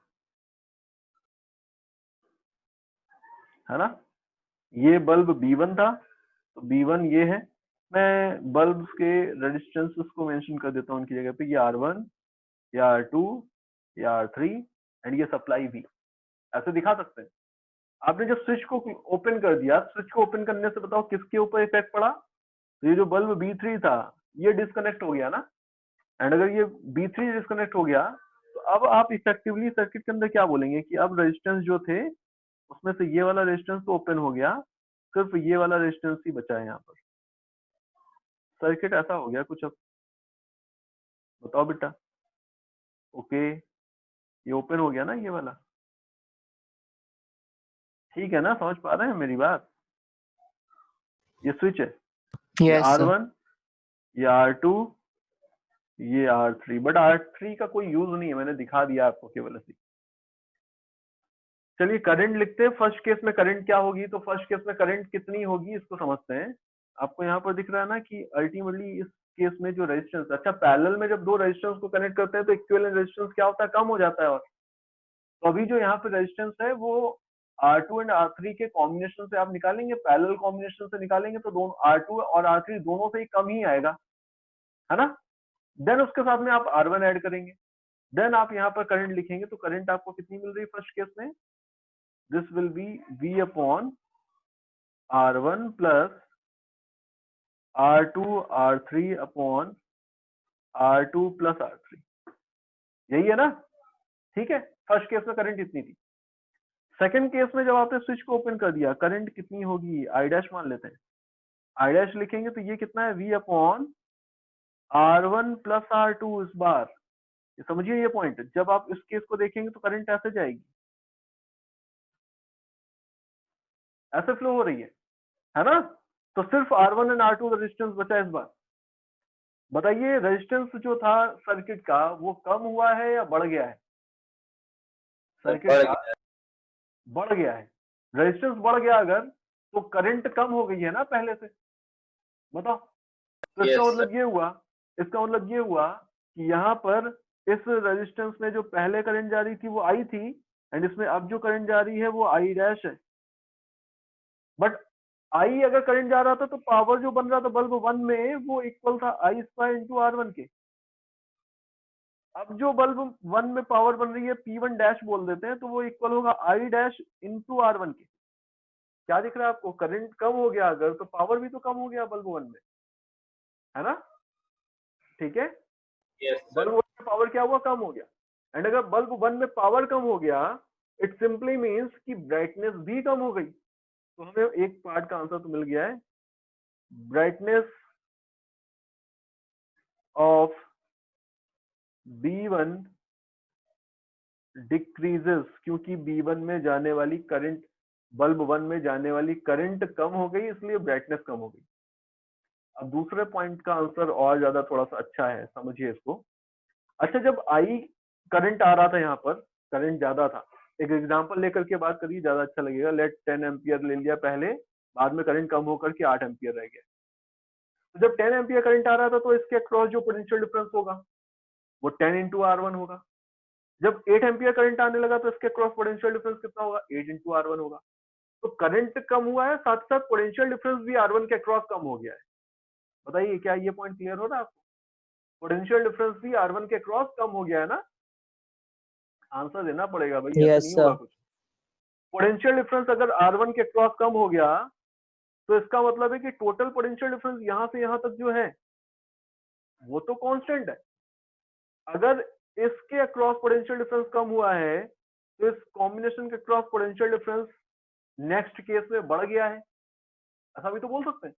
है ना। ये बल्ब B1 था, तो B1 ये है। मैं बल्ब्स के रेजिस्टेंसेस को मेंशन कर देता हूँ उनकी जगह पे, ये R1, ये R2, ये R3 एंड ये सप्लाई V, ऐसे दिखा सकते हैं। आपने जब स्विच को ओपन कर दिया, स्विच को ओपन करने से बताओ किसके ऊपर इफेक्ट पड़ा? तो ये जो बल्ब B3 था ये डिस्कनेक्ट हो गया ना, एंड अगर ये B3 डिस्कनेक्ट हो गया तो अब आप इफेक्टिवली सर्किट के अंदर क्या बोलेंगे कि अब रेजिस्टेंस जो थे उसमें से ये वाला रेजिस्टेंस तो ओपन हो गया, सिर्फ ये वाला रेजिस्टेंस ही बचा है यहाँ पर। सर्किट ऐसा हो गया कुछ। अब बताओ बेटा, ओके, ये ओपन हो गया ना ये वाला, ठीक है ना, समझ पा रहे हैं मेरी बात? ये स्विच है, ये Yes, sir. R1, ये R2, ये R3, बट R3 का कोई यूज नहीं है, मैंने दिखा दिया आपको केवल ऐसे। चलिए करंट लिखते हैं। फर्स्ट केस में करंट क्या होगी, तो फर्स्ट केस में करंट कितनी होगी इसको समझते हैं। आपको यहाँ पर दिख रहा है ना कि अल्टीमेटली इस केस में जो रेजिस्टेंस, अच्छा पैरेलल में जब दो रेजिस्टेंस को कनेक्ट करते हैं तो इक्विवेलेंट रेजिस्टेंस क्या होता है, कम हो जाता है। और तो अभी जो यहाँ पे रेजिस्टेंस है वो R2 एंड R3 के कॉम्बिनेशन से आप निकालेंगे, पैरेलल कॉम्बिनेशन से निकालेंगे तो दोनों R2 और R3 दोनों से ही कम ही आएगा, है ना। देन उसके साथ में आप R1 ऐड करेंगे, देन आप यहाँ पर करंट लिखेंगे, तो करंट आपको कितनी मिल रही है फर्स्ट केस में? This will be V upon R1 plus R2 R3 upon R2 plus R3, यही है ना, ठीक है। फर्स्ट केस में करंट इतनी थी। सेकंड केस में जब आपने स्विच को ओपन कर दिया, करंट कितनी होगी, आई डैश मान लेते हैं, आई डैश लिखेंगे तो ये कितना है, V upon R1 plus R2 इस बार। ये समझिए ये पॉइंट, जब आप इस केस को देखेंगे तो करंट ऐसे जाएगी, ऐसे फ्लो हो रही है ना। तो सिर्फ R1 एंड R2 रेजिस्टेंस बचा इस बार। बताइए रेजिस्टेंस जो था सर्किट का वो कम हुआ है या बढ़ गया है? सर्किट का बढ़ गया है। रेजिस्टेंस बढ़ गया अगर, तो करंट कम हो गई है ना पहले से, बताओ। तो इसका मतलब ये हुआ, इसका मतलब ये हुआ कि यहाँ पर इस रेजिस्टेंस में जो पहले करंट जा रही थी वो आई थी, एंड इसमें अब जो करंट जा रही है वो आई डैश है। बट आई अगर करंट जा रहा था तो पावर जो बन रहा था बल्ब 1 में वो इक्वल था आई स्क्वायर इंटू R1 के। अब जो बल्ब 1 में पावर बन रही है P1 डैश बोल देते हैं, तो वो इक्वल होगा आई डैश इंटू R1 के। क्या दिख रहा है आपको, करंट कम हो गया अगर तो पावर भी तो कम हो गया बल्ब 1 में, है ना, ठीक है। बल्ब 1 में पावर क्या हुआ, कम हो गया। एंड अगर बल्ब 1 में पावर कम हो गया, इट सिंपली मीन्स कि ब्राइटनेस भी कम हो गई। तो हमें एक पार्ट का आंसर तो मिल गया है, ब्राइटनेस ऑफ B1 डिक्रीजेस, क्योंकि B1 में जाने वाली करंट, बल्ब 1 में जाने वाली करंट कम हो गई, इसलिए ब्राइटनेस कम हो गई। अब दूसरे पॉइंट का आंसर और ज्यादा थोड़ा सा अच्छा है, समझिए इसको। अच्छा जब आई करंट आ रहा था, यहाँ पर करंट ज्यादा था, एक एग्जांपल लेकर के बात करिए, ज्यादा अच्छा लगेगा। लेट 10 एम्पियर ले लिया पहले, बाद में करंट कम होकर के 8 एम्पियर रह गया। तो जब 10 एम्पियर करंट आ रहा था तो इसके अक्रॉस जो पोटेंशियल डिफरेंस होगा वो 10 इंटू R1 होगा। जब 8 एम्पियर करंट आने लगा तो इसके क्रॉस पोटेंशियल डिफरेंस कितना होगा, 8 इंटू R1 होगा। तो करंट कम हुआ है, साथ साथ पोटेंशियल डिफरेंस भी R1 के क्रॉस कम हो गया है। बताइए क्या ये पॉइंट क्लियर हो रहा है आपको? पोटेंशियल डिफरेंस भी R1 के क्रॉस कम हो गया है ना। आंसर देना पड़ेगा भाई, ऐसा Yes, नहीं sir. होगा कुछ। पोटेंशियल डिफरेंस अगर R1 के क्रॉस कम हो गया तो इसका मतलब है कि टोटल पोटेंशियल डिफरेंस यहां से यहां तक जो है वो तो कांस्टेंट है। अगर इसके अक्रॉस पोटेंशियल डिफरेंस कम हुआ है तो इस कॉम्बिनेशन के across potential difference next case में बढ़ गया है, ऐसा भी तो बोल सकते हैं,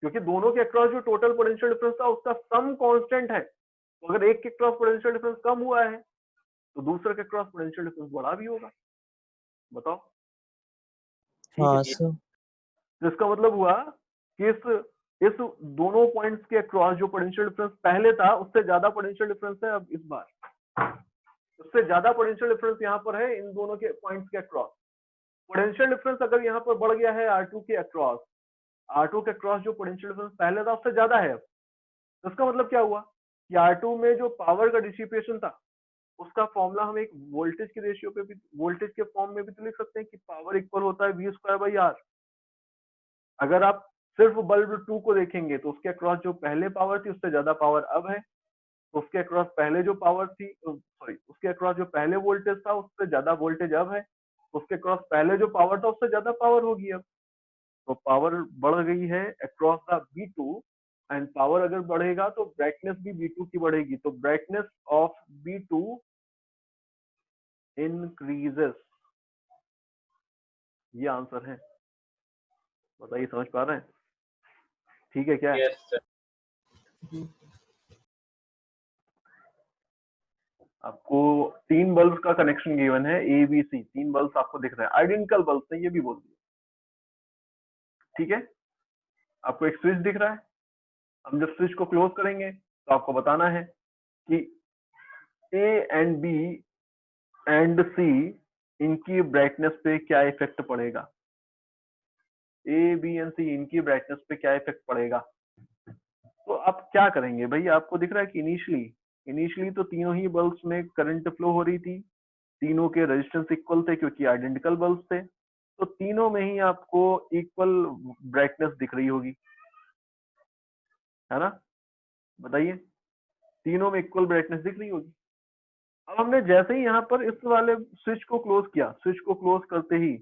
क्योंकि दोनों के अक्रॉस जो टोटल पोटेंशियल डिफरेंस था उसका सम कांस्टेंट है। तो अगर एक के अक्रॉस पोटेंशियल डिफरेंस कम हुआ है तो दूसरे के अक्रॉस पोटेंशियल डिफरेंस बढ़ा भी होगा। बताओ, ठीक हाँ है? सर। तो इसका मतलब हुआ कि इस दोनों पॉइंट्स के अक्रॉस जो पोटेंशियल डिफरेंस पहले था उससे ज्यादा पोटेंशियल डिफरेंस है अब इस बार, उससे ज्यादा पोटेंशियल डिफरेंस यहाँ पर है इन दोनों के पॉइंट्स के अक्रॉस। पोटेंशियल डिफरेंस अगर यहाँ पर बढ़ गया है R2 के अक्रॉस, R2 के अक्रॉस जो पोटेंशियल डिफरेंस पहले था उससे ज्यादा है अब, तो इसका मतलब क्या हुआ कि R2 में जो पावर का डिसिपेशन था उसका फॉर्मूला हम एक वोल्टेज की रेशियो पे भी, वोल्टेज के फॉर्म में भी तो लिख सकते हैं कि पावर इक्वल होता है V²/R। अगर आप सिर्फ बल्ब 2 को देखेंगे तो उसके अक्रॉस जो पहले पावर थी उससे ज्यादा पावर अब है, तो उसके अक्रॉस पहले जो पावर थी, सॉरी, उसके अक्रॉस जो पहले वोल्टेज था उससे ज्यादा वोल्टेज अब है, उसके अक्रॉस पहले जो पावर था उससे ज्यादा पावर होगी अब। तो पावर बढ़ गई है across the B2, and power अगर बढ़ेगा तो ब्राइटनेस भी B2 की बढ़ेगी, तो ब्राइटनेस ऑफ B2 इंक्रीजेस। ये आंसर है। बताइए, समझ पा रहे हैं? ठीक है क्या? Yes, sir. आपको 3 बल्ब का कनेक्शन गिवन है, ए बी सी, 3 बल्ब आपको दिख रहे हैं, आइडेंटिकल बल्ब है, ये भी बोल दिया। ठीक है, आपको एक स्विच दिख रहा है, हम जब स्विच को क्लोज करेंगे तो आपको बताना है कि ए एंड बी एंड सी इनकी ब्राइटनेस पे क्या इफेक्ट पड़ेगा, ए बी एंड सी इनकी ब्राइटनेस पे क्या इफेक्ट पड़ेगा। तो आप क्या करेंगे भाई, आपको दिख रहा है कि इनिशियली तो तीनों ही बल्ब्स में करंट फ्लो हो रही थी, तीनों के रेजिस्टेंस इक्वल थे क्योंकि आइडेंटिकल बल्ब्स थे, तो तीनों में ही आपको इक्वल ब्राइटनेस दिख रही होगी, है ना? बताइए, तीनों में इक्वल ब्राइटनेस दिख रही होगी। अब हमने जैसे ही यहाँ पर इस वाले स्विच को क्लोज किया, स्विच को क्लोज करते ही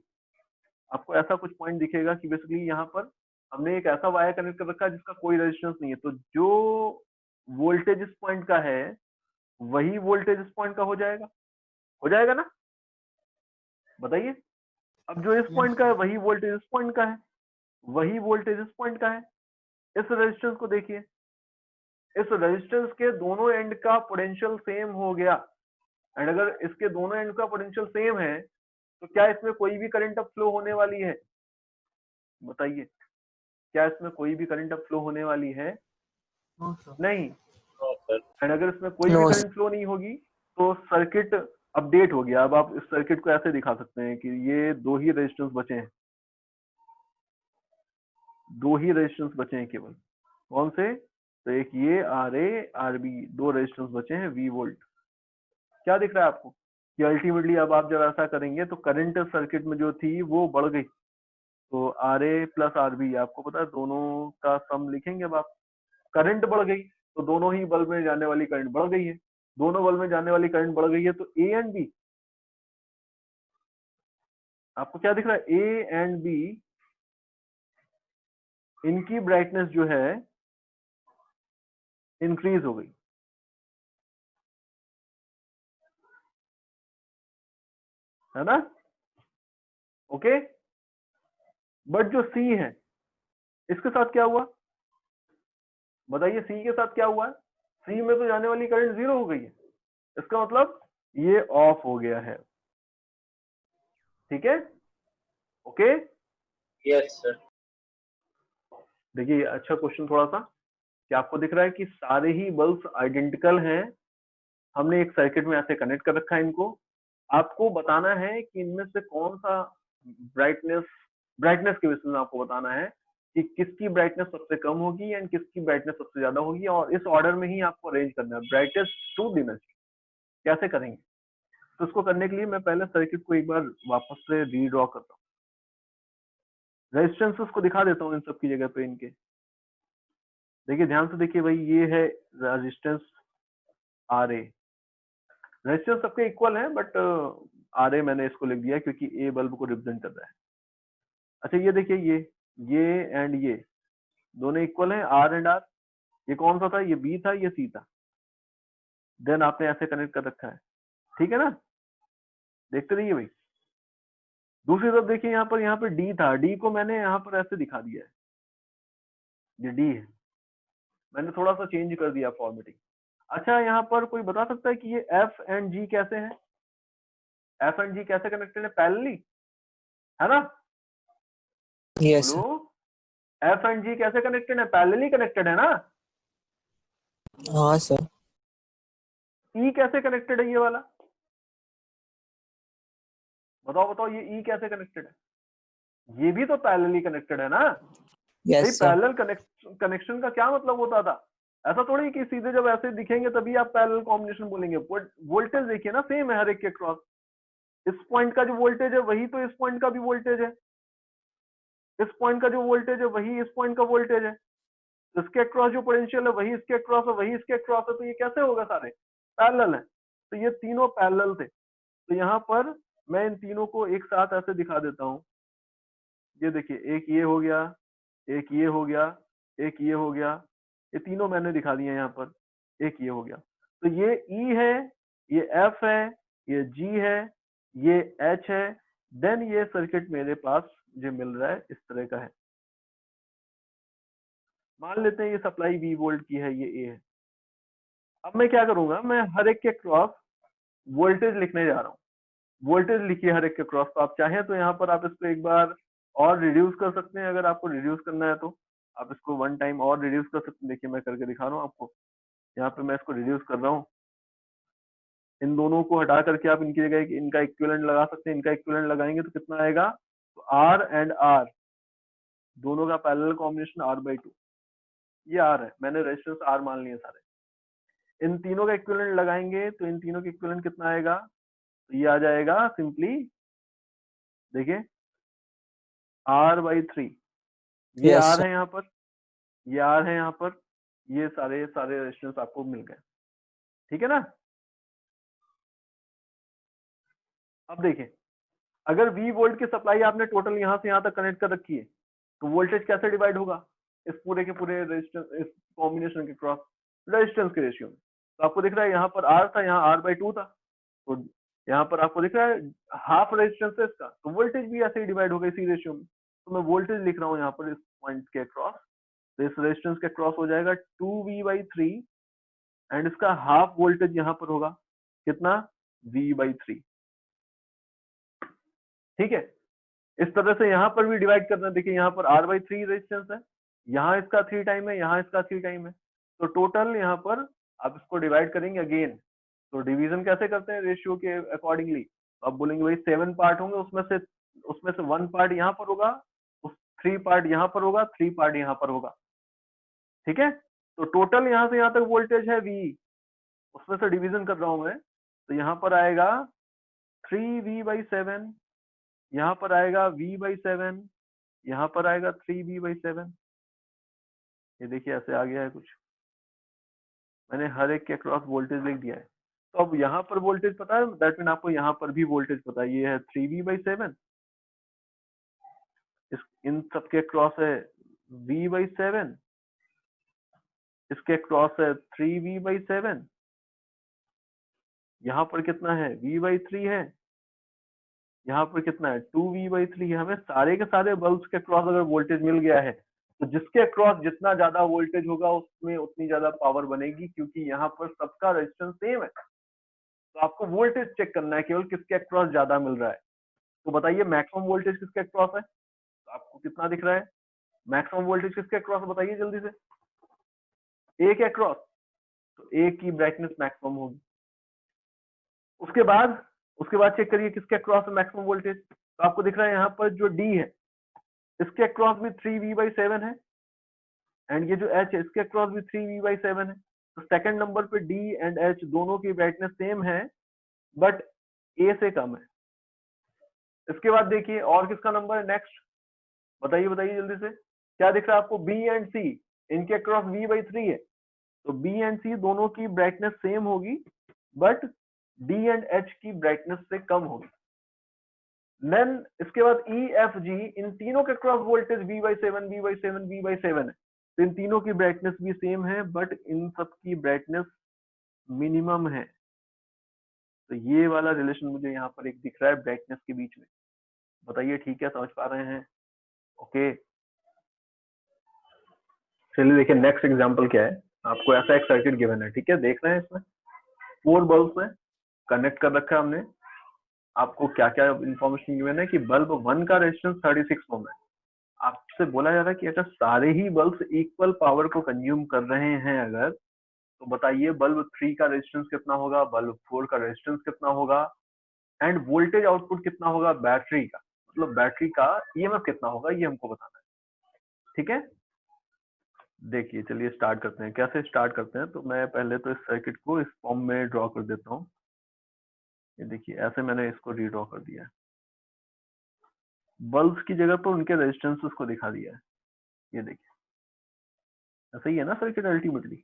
आपको ऐसा कुछ पॉइंट दिखेगा कि बेसिकली यहाँ पर हमने एक ऐसा वायर कनेक्ट कर रखा है जिसका कोई रेजिस्टेंस नहीं है, तो जो वोल्टेज इस पॉइंट का है वही वोल्टेज इस पॉइंट का हो जाएगा ना? बताइए, अब जो इस पॉइंट का है वही वोल्टेज इस पॉइंट का है, वही वोल्टेज इस पॉइंट का है। इस रेजिस्टेंस को देखिए, इस रेजिस्टेंस के दोनों एंड का पोटेंशियल सेम हो गया, एंड अगर इसके दोनों एंड का पोटेंशियल सेम है तो क्या इसमें कोई भी करंट अब फ्लो होने वाली है? बताइए, क्या इसमें कोई भी करंट अब फ्लो होने वाली है? नहीं। No, sir. एंड अगर इसमें कोई भी नो करंट फ्लो नहीं होगी तो सर्किट अपडेट हो गया। अब आप इस सर्किट को ऐसे दिखा सकते हैं कि ये दो ही रेजिस्टेंस बचे हैं, दो ही रेजिस्टेंस बचे हैं केवल। कौन से? तो एक ये RA RB, दो रेजिस्टेंस बचे हैं V वोल्ट। क्या दिख रहा है आपको कि अल्टीमेटली अब आप जब ऐसा करेंगे तो करंट सर्किट में जो थी वो बढ़ गई, तो RA प्लस RB आपको पता है दोनों का सम लिखेंगे। अब आप करंट बढ़ गई तो दोनों ही बल्ब में जाने वाली करंट बढ़ गई है, दोनों बल्ब में जाने वाली करंट बढ़ गई है, तो A एंड B आपको क्या दिख रहा है? A एंड B इनकी ब्राइटनेस जो है इंक्रीज हो गई, है ना? ओके, बट जो C है इसके साथ क्या हुआ? बताइए, C के साथ क्या हुआ है? C में तो जाने वाली करंट 0 हो गई है, इसका मतलब ये ऑफ हो गया है। ठीक है, ओके। Yes, sir. देखिए, अच्छा क्वेश्चन थोड़ा सा, कि आपको दिख रहा है कि सारे ही बल्ब्स आइडेंटिकल हैं, हमने एक सर्किट में ऐसे कनेक्ट कर रखा है इनको, आपको बताना है कि इनमें से कौन सा ब्राइटनेस के विषय में आपको बताना है कि किसकी ब्राइटनेस सबसे कम होगी एंड किसकी ब्राइटनेस सबसे ज्यादा होगी, और इस ऑर्डर में ही आपको अरेंज करना है ब्राइटेस्ट टू डिमेंस। कैसे करेंगे? तो उसको करने के लिए मैं पहले सर्किट को एक बार वापस से रीड्रॉ करता हूँ, रेजिस्टेंसेस को दिखा देता हूँ इन सबकी जगह पे इनके। देखिए, ध्यान से देखिए भाई, ये है रेजिस्टेंस RA, रेजिस्टेंस सबके इक्वल है, बट RA मैंने इसको लिख दिया क्योंकि A बल्ब को रिप्रेजेंट कर रहा है। अच्छा ये देखिए, ये एंड ये दोनों इक्वल है, R एंड R। ये कौन सा था? ये B था, ये C था। देन आपने ऐसे कनेक्ट कर रखा है, ठीक है ना? देखते रहिए भाई। दूसरी तरफ देखिए, यहाँ पर D था, D को मैंने यहाँ पर ऐसे दिखा दिया है, ये D है, मैंने थोड़ा सा चेंज कर दिया फॉर्मेटिंग। अच्छा यहाँ पर कोई बता सकता है कि ये F एंड G कैसे हैं? F एंड G कैसे कनेक्टेड है? पैरेलली, है ना? Yes sir. बोलो, F एंड G कैसे कनेक्टेड है? पैरेलली कनेक्टेड है ना? हाँ सर। E कैसे कनेक्टेड है ये वाला? बताओ ये E कैसे कनेक्टेड है? ये भी तो पैरेलली कनेक्टेड है ना? भाई यस सर। पैरेलल कनेक्शन का क्या मतलब होता था? ऐसा थोड़ी कि सीधे जब ऐसे दिखेंगे तभी आप पैरेलल कॉम्बिनेशन बोलेंगे। वोल्टेज देखिए ना, सेम है हर एक के क्रॉस। इस पॉइंट का जो वोल्टेज है वही तो इस पॉइंट का भी वोल्टेज है, इस पॉइंट का जो वोल्टेज है वही इस पॉइंट का वोल्टेज है, इसके क्रॉस जो पोटेंशियल है वही इसके क्रॉस है, वही इसके क्रॉस है। तो ये कैसे होगा? सारे पैरेलल है। तो ये तीनों पैरेलल थे। तो यहाँ पर मैं इन तीनों को एक साथ ऐसे दिखा देता हूँ। ये देखिए, एक ये हो गया, एक ये हो गया, एक ये हो गया, ये तीनों मैंने दिखा दिए यहाँ पर। एक ये हो गया, तो ये E है, ये F है, ये G है, ये H है। देन ये सर्किट मेरे पास जो मिल रहा है इस तरह का है। मान लेते हैं ये सप्लाई 20 वोल्ट की है, ये A है। अब मैं क्या करूंगा, मैं हर एक के क्रॉस वोल्टेज लिखने जा रहा हूँ। वोल्टेज लिखिए हर एक के क्रॉस। तो आप चाहें तो यहाँ पर आप इसको एक बार और रिड्यूस कर सकते हैं। अगर आपको रिड्यूस करना है तो आप इसको वन टाइम और रिड्यूस कर सकते हैं। देखिए मैं करके दिखा रहा हूँ आपको। यहाँ पे मैं इसको रिड्यूस कर रहा हूँ। इन दोनों को हटा करके आप इनकी जगह इनका इक्विवेलेंट लगा सकते हैं। इनका इक्विवेलेंट लगाएंगे तो कितना आएगा? तो R एंड R दोनों का पैरेलल कॉम्बिनेशन R/2। ये R है, मैंने रेजिस्टेंस R मान लिए सारे। इन तीनों का इक्विवेलेंट लगाएंगे तो इन तीनों का इक्विवेलेंट कितना आएगा? तो ये आ जाएगा सिंपली, देखिए R/3। ये यस R सर। है यहाँ पर, ये R है यहाँ पर, ये सारे रेजिस्टेंस आपको मिल गए, ठीक है ना? अब देखिए, अगर 20 वोल्ट की सप्लाई आपने टोटल यहाँ से यहाँ तक कनेक्ट कर रखी है तो वोल्टेज कैसे डिवाइड होगा? इस पूरे के पूरे रेजिस्टेंस, इस कॉम्बिनेशन के क्रॉस रेजिस्टेंस के रेशियो में। तो आपको दिख रहा है यहाँ पर R था, यहाँ R/2 था। तो यहाँ पर आपको दिख रहा है हाफ रेजिस्टेंस है इसका, तो वोल्टेज भी ऐसे ही डिवाइड होगा इसी रेशियो में। तो मैं वोल्टेज लिख रहा हूँ यहाँ पर इस पॉइंट के क्रॉस। तो इस रेजिस्टेंस के क्रॉस हो जाएगा 2V/3 एंड इसका हाफ वोल्टेज यहाँ पर होगा कितना? V/3, ठीक है? इस तरह से यहाँ पर भी डिवाइड करना। देखिए यहाँ पर R/3 रेजिस्टेंस है, यहाँ इसका 3 टाइम है, यहाँ इसका 3 टाइम है। तो टोटल यहाँ पर आप इसको डिवाइड करेंगे अगेन। तो डिवीजन कैसे करते हैं? रेशियो के अकॉर्डिंगली। तो आप बोलेंगे भाई 7 पार्ट होंगे, उसमें से 1 पार्ट यहाँ पर होगा, 3 पार्ट यहाँ पर होगा, 3 पार्ट यहाँ पर होगा, ठीक है? तो टोटल यहाँ से यहाँ तक वोल्टेज है V, उसमें से डिवीजन कर रहा हूं मैं। तो यहाँ पर आएगा 3V/7, यहाँ पर आएगा V/7, यहाँ पर आएगा 3V/7। ये देखिए ऐसे आ गया है कुछ। मैंने हर एक के अक्रॉस वोल्टेज लिख दिया है। तो अब यहाँ पर वोल्टेज पता है, दैट मीन आपको यहाँ पर भी वोल्टेज पता है। ये है 3V/7, इन सबके क्रॉस है V/7, इसके क्रॉस है 3V/7, यहाँ पर कितना है? V/3 है, यहाँ पर कितना है? 2V/3 है। हमें सारे के सारे बल्ब्स के क्रॉस अगर वोल्टेज मिल गया है तो जिसके क्रॉस जितना ज्यादा वोल्टेज होगा उसमें उतनी ज्यादा पावर बनेगी, क्योंकि यहाँ पर सबका रेजिस्टेंस सेम है। तो आपको वोल्टेज चेक करना है केवल किसके क्रॉस ज्यादा मिल रहा है। तो बताइए मैक्सिमम वोल्टेज किसके क्रॉस है? तो आपको कितना दिख रहा है? मैक्सिमम वोल्टेज किसके क्रॉस बताइए जल्दी से। ए के क्रॉस, तो ए की ब्राइटनेस मैक्सिमम होगी। उसके बाद चेक करिए किसके क्रॉस है मैक्सिमम वोल्टेज। तो आपको दिख रहा है यहाँ पर जो डी है इसके क्रॉस भी 3V/7 है, एंड ये जो H है इसके क्रॉस भी 3V/7 है। तो सेकंड नंबर पे D एंड H दोनों की ब्राइटनेस सेम है, बट A से कम है। इसके बाद देखिए और किसका नंबर है नेक्स्ट, बताइए जल्दी से। क्या दिख रहा है आपको? B एंड C, इनके क्रॉस V/3 है। तो B एंड C दोनों की ब्राइटनेस सेम होगी, बट D एंड H की ब्राइटनेस से कम होगी। देन इसके बाद ई एफ जी, इन तीनों के cross voltage V/7 V/7 V/7 है, तो इन तीनों की ब्राइटनेस भी सेम है, बट इन सब की ब्राइटनेस मिनिमम है। तो ये वाला रिलेशन मुझे यहाँ पर एक दिख रहा है ब्राइटनेस के बीच में। बताइए ठीक है, समझ पा रहे हैं? ओके, चलिए देखिए नेक्स्ट एग्जांपल क्या है। आपको ऐसा एक सर्किट गिवन है, ठीक है, देख रहे हैं इसमें 4 बल्ब है, कनेक्ट कर रखा है हमने। आपको क्या क्या इंफॉर्मेशन गिवन है कि बल्ब 1 का रेजिस्टेंस 36 ओम है। आपसे बोला जा रहा है कि अगर सारे ही बल्ब इक्वल पावर को कंज्यूम कर रहे हैं अगर, तो बताइए बल्ब 3 का रेजिस्टेंस कितना होगा, बल्ब 4 का रेजिस्टेंस कितना होगा, एंड वोल्टेज आउटपुट कितना होगा बैटरी का, मतलब बैटरी का ईएमएफ कितना होगा, ये हमको बताना है। ठीक है, देखिए चलिए स्टार्ट करते हैं। कैसे स्टार्ट करते हैं, तो मैं पहले तो इस सर्किट को इस फॉर्म में ड्रॉ कर देता हूँ। ये देखिए ऐसे मैंने इसको रीड्रॉ कर दिया है। बल्ब्स की जगह पर उनके रेजिस्टेंसेस को दिखा दिया है। ये देखिए ऐसा ही है ना सर्किट अल्टीमेटली।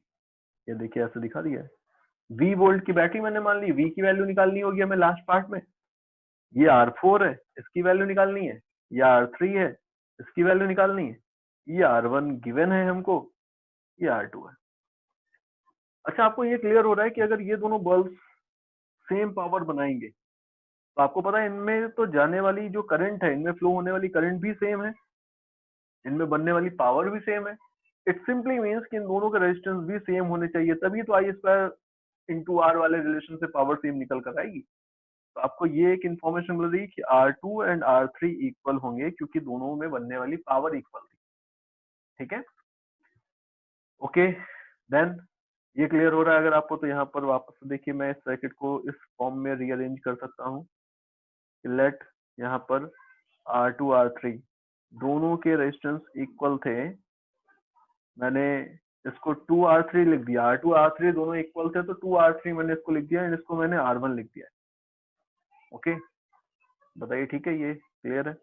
ये देखिए ऐसे दिखा दिया है। V वोल्ट की बैटरी मैंने मान ली, V की वैल्यू निकालनी होगी हमें लास्ट पार्ट में। ये R4 है, इसकी वैल्यू निकालनी है। ये R3 है, इसकी वैल्यू निकालनी है। ये R1 गिवन है हमको, ये R2 है। अच्छा, आपको ये क्लियर हो रहा है कि अगर ये दोनों बल्ब सेम पावर बनाएंगे तो आपको पता है इनमें तो जाने वाली जो करंट है, इनमें फ्लो होने वाली करंट भी सेम है, इनमें बनने वाली पावर भी सेम है। इट सिंपली मीन्स कि इन दोनों के रेजिस्टेंस भी सेम होने चाहिए, तभी तो आई स्क्वायर इंटू आर वाले रिलेशन से पावर सेम निकल कर आएगी। तो आपको ये एक इंफॉर्मेशन मिल रही है कि R2 एंड R3 इक्वल होंगे क्योंकि दोनों में बनने वाली पावर इक्वल थी। ठीक है, ओके, देन ये क्लियर हो रहा है अगर आपको, तो यहाँ पर वापस से देखिए मैं इस सर्किट को इस फॉर्म में रीअरेंज कर सकता हूँ। लेट यहाँ पर R2 R3 दोनों के रेजिस्टेंस इक्वल थे, मैंने इसको 2R3 लिख दिया। R2 R3 दोनों इक्वल थे तो 2R3 मैंने इसको लिख दिया, एंड इसको मैंने R1 लिख दिया। ओके, बताइए ठीक है, ये क्लियर है?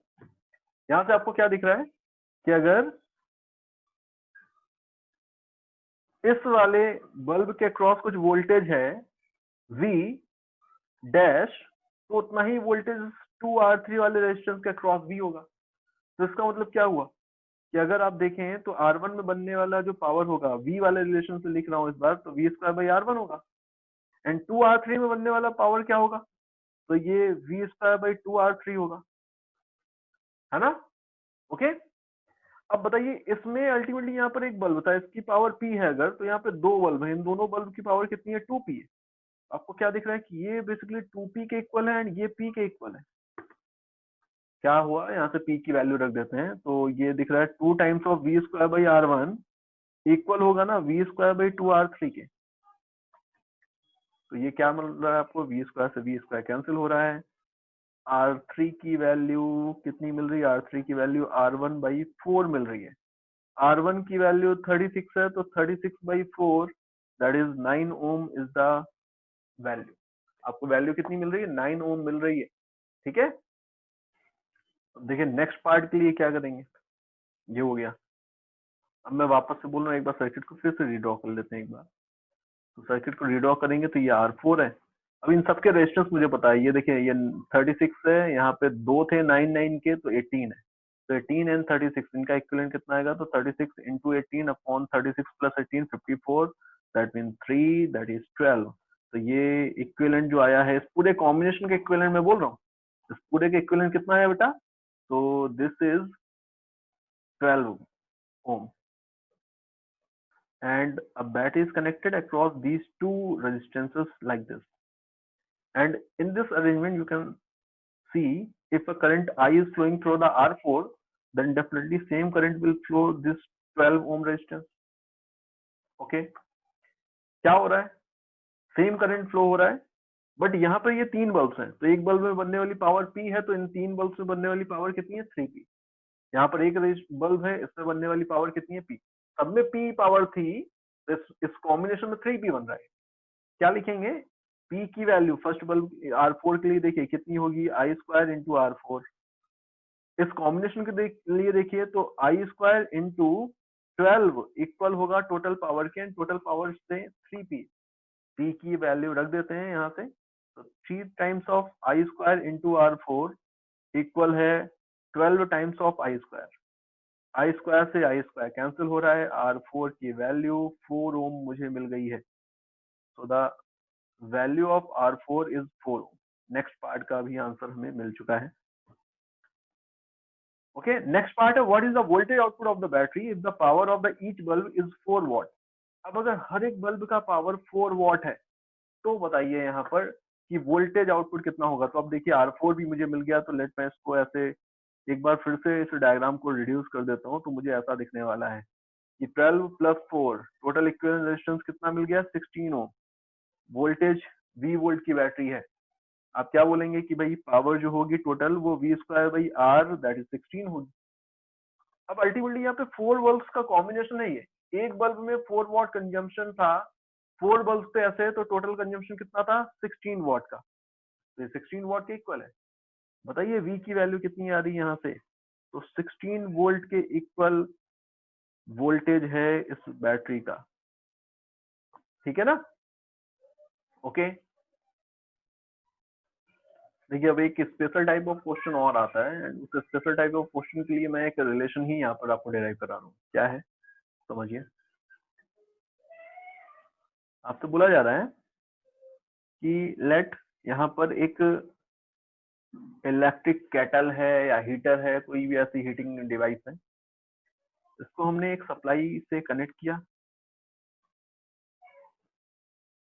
यहाँ से आपको क्या दिख रहा है कि अगर इस वाले बल्ब के क्रॉस कुछ वोल्टेज है V डैश, तो उतना ही वोल्टेज 2R3 वाले रेजिस्टेंस के क्रॉस भी होगा। तो इसका मतलब क्या हुआ कि अगर आप देखें तो R1 में बनने वाला जो पावर होगा, V वाले रिलेशन से लिख रहा हूं इस बार, तो V²/R1 होगा, एंड 2R3 में बनने वाला पावर क्या होगा, तो ये V²/2R3 होगा, है ना? ओके, अब बताइए इसमें अल्टीमेटली यहाँ पर एक बल्ब था, इसकी पावर P है अगर, तो यहाँ पे 2 बल्ब है, इन दोनों बल्ब की पावर कितनी है, 2P है। आपको क्या दिख रहा है कि ये बेसिकली 2P के इक्वल है एंड ये P के इक्वल है। क्या हुआ, यहाँ से P की वैल्यू रख देते हैं, तो ये दिख रहा है 2 टाइम्स ऑफ V²/R1 इक्वल होगा ना V²/2R3 के। तो ये क्या मिल रहा है आपको, V² से V² कैंसिल हो रहा है। R3 की वैल्यू कितनी मिल रही है, R3 की वैल्यू R1/4 मिल रही है। R1 की वैल्यू 36 है, तो 36/4 that is 9 ohm is the value. आपको वैल्यू कितनी मिल रही है, 9 ओम मिल रही है। ठीक है, देखिए नेक्स्ट पार्ट के लिए क्या करेंगे, ये हो गया। अब मैं वापस से बोल रहा हूँ, एक बार सर्किट को फिर से रीड्रॉ कर लेते हैं एक बार। तो सर्किट को रीड्रॉ करेंगे तो ये R4 है। अब इन सबके रेजिस्टेंस मुझे पता है, ये देखिए ये 36 है, यहाँ पे 2 थे 9 के, तो 18 है। तो 18 एंड 36 इनका इक्विवेलेंट कितना आएगा, तो 36 into 18 upon 36 plus 18 54, that mean 3 that is 12। तो ये इक्विवेलेंट जो आया है, इस पूरे कॉम्बिनेशन के इक्विवेलेंट मैं बोल रहा हूँ, इस पूरे के इक्विवेलेंट कितना है बेटा, तो this is 12 ohm, and a battery is connected across these two resistances like this. And in this arrangement you can see if a current I is flowing through the R4, then definitely same current will flow this 12 ohm resistance. Okay, क्या हो रहा है, same current flow हो रहा है, but यहाँ पर ये 3 बल्ब्स हैं, तो एक बल्ब में बनने वाली पावर P है, तो इन 3 बल्ब्स में बनने वाली पावर कितनी है, 3P। यहाँ पर एक बल्ब है, इसमें बनने वाली पावर कितनी है, P। सब में P पावर थी, इस कॉम्बिनेशन में 3P बन रहा है। क्या लिखेंगे, P की वैल्यू फर्स्ट बल्ब R4 के लिए देखिए कितनी होगी, I² इंटू R4। इस कॉम्बिनेशन के लिए देखिए तो I² इंटू 12 इक्वल होगा टोटल पावर के, टोटल पावर से 3P। P की वैल्यू रख देते हैं यहाँ से, तो 3 times of I² into R4 equal है 12 times of I square. I square से आई स्क्वायर कैंसिल हो रहा है, R4 की वैल्यू 4 ओम मुझे मिल गई है। So the value of R4 is 4 ohm. Next part का भी आंसर हमें मिल चुका है। ओके, नेक्स्ट पार्ट है what is the voltage output of the battery if the power of the each bulb is 4 watt. अब अगर हर एक बल्ब का पावर 4 वॉट है तो बताइए यहाँ पर कि वोल्टेज आउटपुट कितना होगा। तो अब देखिए R4 भी मुझे मिल गया, तो लेट मैं इसको ऐसे एक बार फिर से इस डायग्राम को रिड्यूस कर देता हूँ, तो मुझे ऐसा दिखने वाला है कि 12 प्लस 4 टोटल इक्विवेलेंट रेजिस्टेंस कितना मिल गया, 16 ओम। वोल्टेज V वोल्ट की बैटरी है। आप क्या बोलेंगे कि भाई पावर जो होगी टोटल वो V square by R that is 16 होगी। अब अल्टीमेटली यहाँ पे 4 बल्ब्स का कॉम्बिनेशन है ये। एक बल्ब में 4 वॉट कंजम्पशन था, 4 बल्ब पे ऐसे, तो टोटल कंजम्पशन कितना था, 16 वॉट का। तो ये 16 वॉट के इक्वल है। बताइए V की वैल्यू कितनी आ रही है यहाँ से, तो 16 वोल्ट के इक्वल वोल्टेज है इस बैटरी का। ठीक है ना? ओके, देखिए अब एक स्पेशल टाइप ऑफ क्वेश्चन और आता है, एंड उस स्पेशल टाइप ऑफ क्वेश्चन के लिए मैं एक रिलेशन ही यहाँ पर आपको डिराइव करा रहा हूँ। क्या है समझिए। आपसे बोला जा रहा है कि लेट यहाँ पर एक इलेक्ट्रिक केटल है या हीटर है, कोई भी ऐसी हीटिंग डिवाइस है, इसको हमने एक सप्लाई से कनेक्ट किया।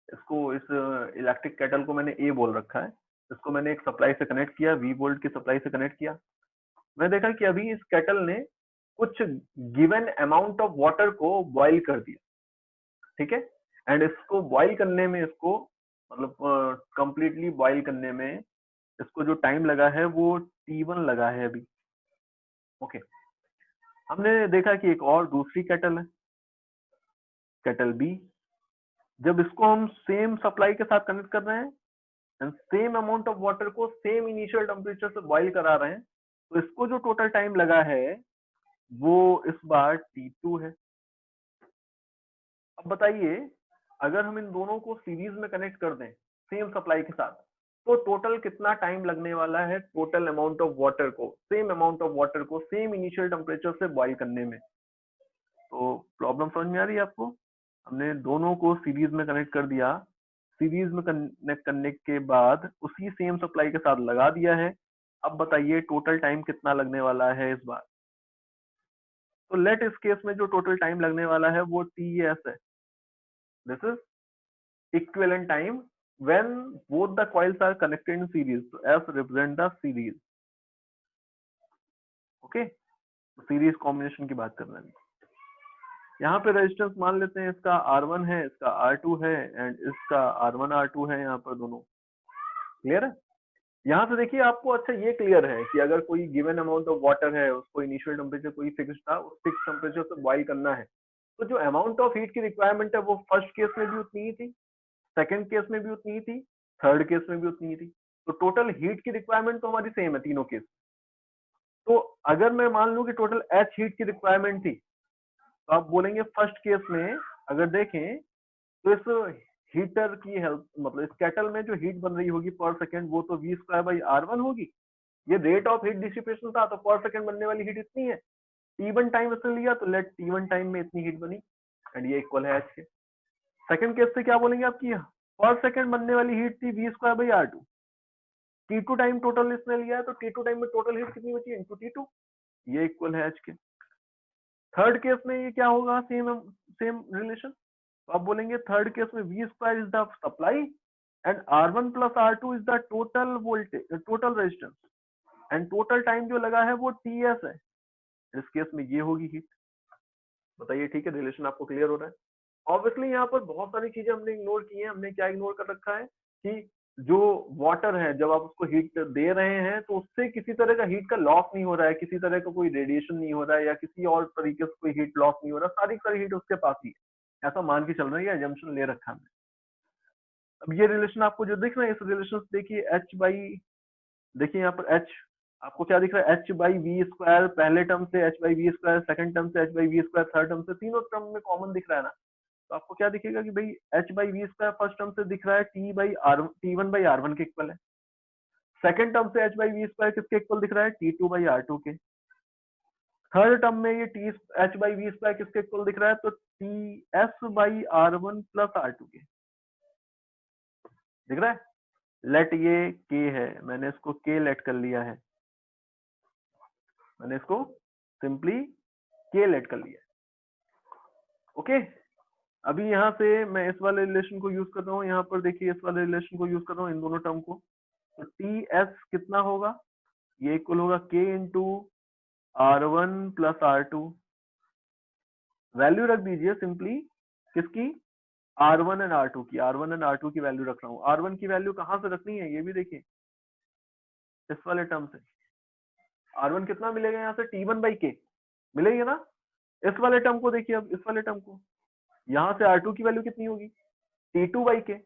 इसको इस इलेक्ट्रिक केटल को मैंने ए बोल रखा है, इसको मैंने एक सप्लाई से कनेक्ट किया, V वोल्ट की सप्लाई से कनेक्ट किया। मैं देखा कि अभी इस केटल ने कुछ गिवन अमाउंट ऑफ वाटर को बॉईल कर दिया। ठीक है, एंड इसको बॉईल करने में, इसको मतलब कंप्लीटली बॉईल करने में इसको जो टाइम लगा है वो T1 लगा है अभी। ओके, हमने देखा कि एक और दूसरी केटल है, केटल B। जब इसको हम सेम सप्लाई के साथ कनेक्ट कर रहे हैं and same amount of water को सेम इनिशियल टेम्परेचर से बॉईल करा रहे हैं, तो इसको जो टोटल टाइम लगा है वो इस बार T2 है। अब बताइए अगर हम इन दोनों को सीरीज में कनेक्ट कर दें सेम सप्लाई के साथ, तो टोटल कितना टाइम लगने वाला है टोटल अमाउंट ऑफ वाटर को, सेम अमाउंट ऑफ वाटर को सेम इनिशियल टेम्परेचर से बॉईल करने में। तो प्रॉब्लम समझ में आ रही है आपको? हमने दोनों को सीरीज में कनेक्ट कर दिया, सीरीज में कनेक्ट करने के बाद उसी सेम सप्लाई के साथ लगा दिया है। अब बताइए टोटल टाइम कितना लगने वाला है इस बार। तो लेट इस केस में जो टोटल टाइम लगने वाला है वो TS है। This is equivalent time when both the coils are connected in series. So S represent the series. Okay, series combination की बात कर रहे हैं। यहाँ पे रेजिस्टेंस मान लेते हैं इसका R1 है, इसका R2 है, एंड इसका R1 R2 है, यहाँ पर दोनों। क्लियर है? यहाँ से देखिए आपको अच्छा ये क्लियर है कि अगर कोई गिवन अमाउंट ऑफ वाटर है, उसको इनिशियल टेम्परेचर कोई फिक्स था, उस फिक्स टेम्परेचर से बॉईल करना है, तो जो अमाउंट ऑफ हीट की रिक्वायरमेंट है वो फर्स्ट केस में भी उतनी ही थी, सेकंड केस में भी उतनी ही थी, थर्ड केस में भी उतनी ही थी। तो टोटल हीट की रिक्वायरमेंट तो हमारी सेम है तीनों केस। तो अगर मैं मान लूं कि टोटल H हीट की रिक्वायरमेंट थी, तो आप बोलेंगे फर्स्ट केस में अगर देखें तो इस हीटर की हेल्प, मतलब इस केटल में जो हीट बन रही होगी पर सेकंड, वो तो V स्क्वायर बाई R1 होगी। ये रेट ऑफ हीट डिसिपेशन था, तो पर सेकंड बनने वाली हीट इतनी है। T1 टाइम इसने लिया, तो लेट T1 टाइम में इतनी हीट बनी, एंड ये इक्वल है H के। सेकंड केस से क्या बोलेंगे आपकी, पर सेकंड बनने वाली हीट थी V square by R2। T2 time total इसने लिया है, तो T2 टाइम में टोटल हीट कितनी बची, इनटू T2, ये इक्वल है H के। थर्ड केस में ये क्या होगा, सेम सेम रिलेशन। तो आप बोलेंगे थर्ड केस में V square is the supply and R1 plus R2 is the total voltage, total resistance, and total time जो लगा है वो TS है। इस केस में ये होगी हीट। बताइए ठीक है, रिलेशन आपको क्लियर हो रहा है? ऑब्वियसली यहाँ पर बहुत सारी चीजें हमने इग्नोर की है। हमने क्या इग्नोर कर रखा है कि जो वाटर है, जब आप उसको हीट दे रहे हैं तो उससे किसी तरह का हीट का लॉस नहीं हो रहा है, किसी तरह का कोई रेडिएशन नहीं हो रहा है, या किसी और तरीके से कोई हीट लॉस नहीं हो रहा, सारी हीट उसके पास ही है, ऐसा मान के चल रहा है, ये एजम्पशन ले रखा है। अब ये रिलेशन आपको जो दिख रहा है, इस रिलेशन से देखिए H बाई, देखिए यहाँ पर H आपको क्या दिख रहा है, H बाई V स्क्वायर पहले टर्म से, H by V square second term से, H by V square third term से, तीनों टर्म में कॉमन दिख रहा है ना। तो आपको क्या दिखेगा कि भाई H by V square first term से दिख रहा है T1 बाई R1 के इक्वल है। सेकंड टर्म से h बाई वी स्क्वायर किसके इक्वल दिख रहा है, T2 बाई R2 के। थर्ड टर्म में ये h बाई वी स्क्वायर किसके इक्वल दिख रहा है, तो TS by R1 plus R2 के दिख रहा है। लेट ये K है, मैंने इसको K लेट कर लिया है, मैंने इसको सिंपली K लेट कर लिया है। ओके, अभी यहाँ से मैं इस वाले रिलेशन को यूज कर रहा हूँ, यहाँ पर देखिए इस वाले रिलेशन को यूज कर रहा हूँ, इन दोनों टर्म को। तो TS कितना होगा, ये इक्वल होगा K into R1 plus R2। Value रख दीजिए सिंपली किसकी, R1 एंड R2 की। R1 एंड R2 की वैल्यू रख रहा हूँ। R1 की वैल्यू कहाँ से रखनी है, ये भी देखिए इस वाले टर्म से। R1 कितना मिलेगा यहाँ से, T1 बाई K मिलेगी ना। इस वाले टर्म को देखिए, अब इस वाले टर्म को, यहाँ से R2 की वैल्यू कितनी होगी, T2 बाई K।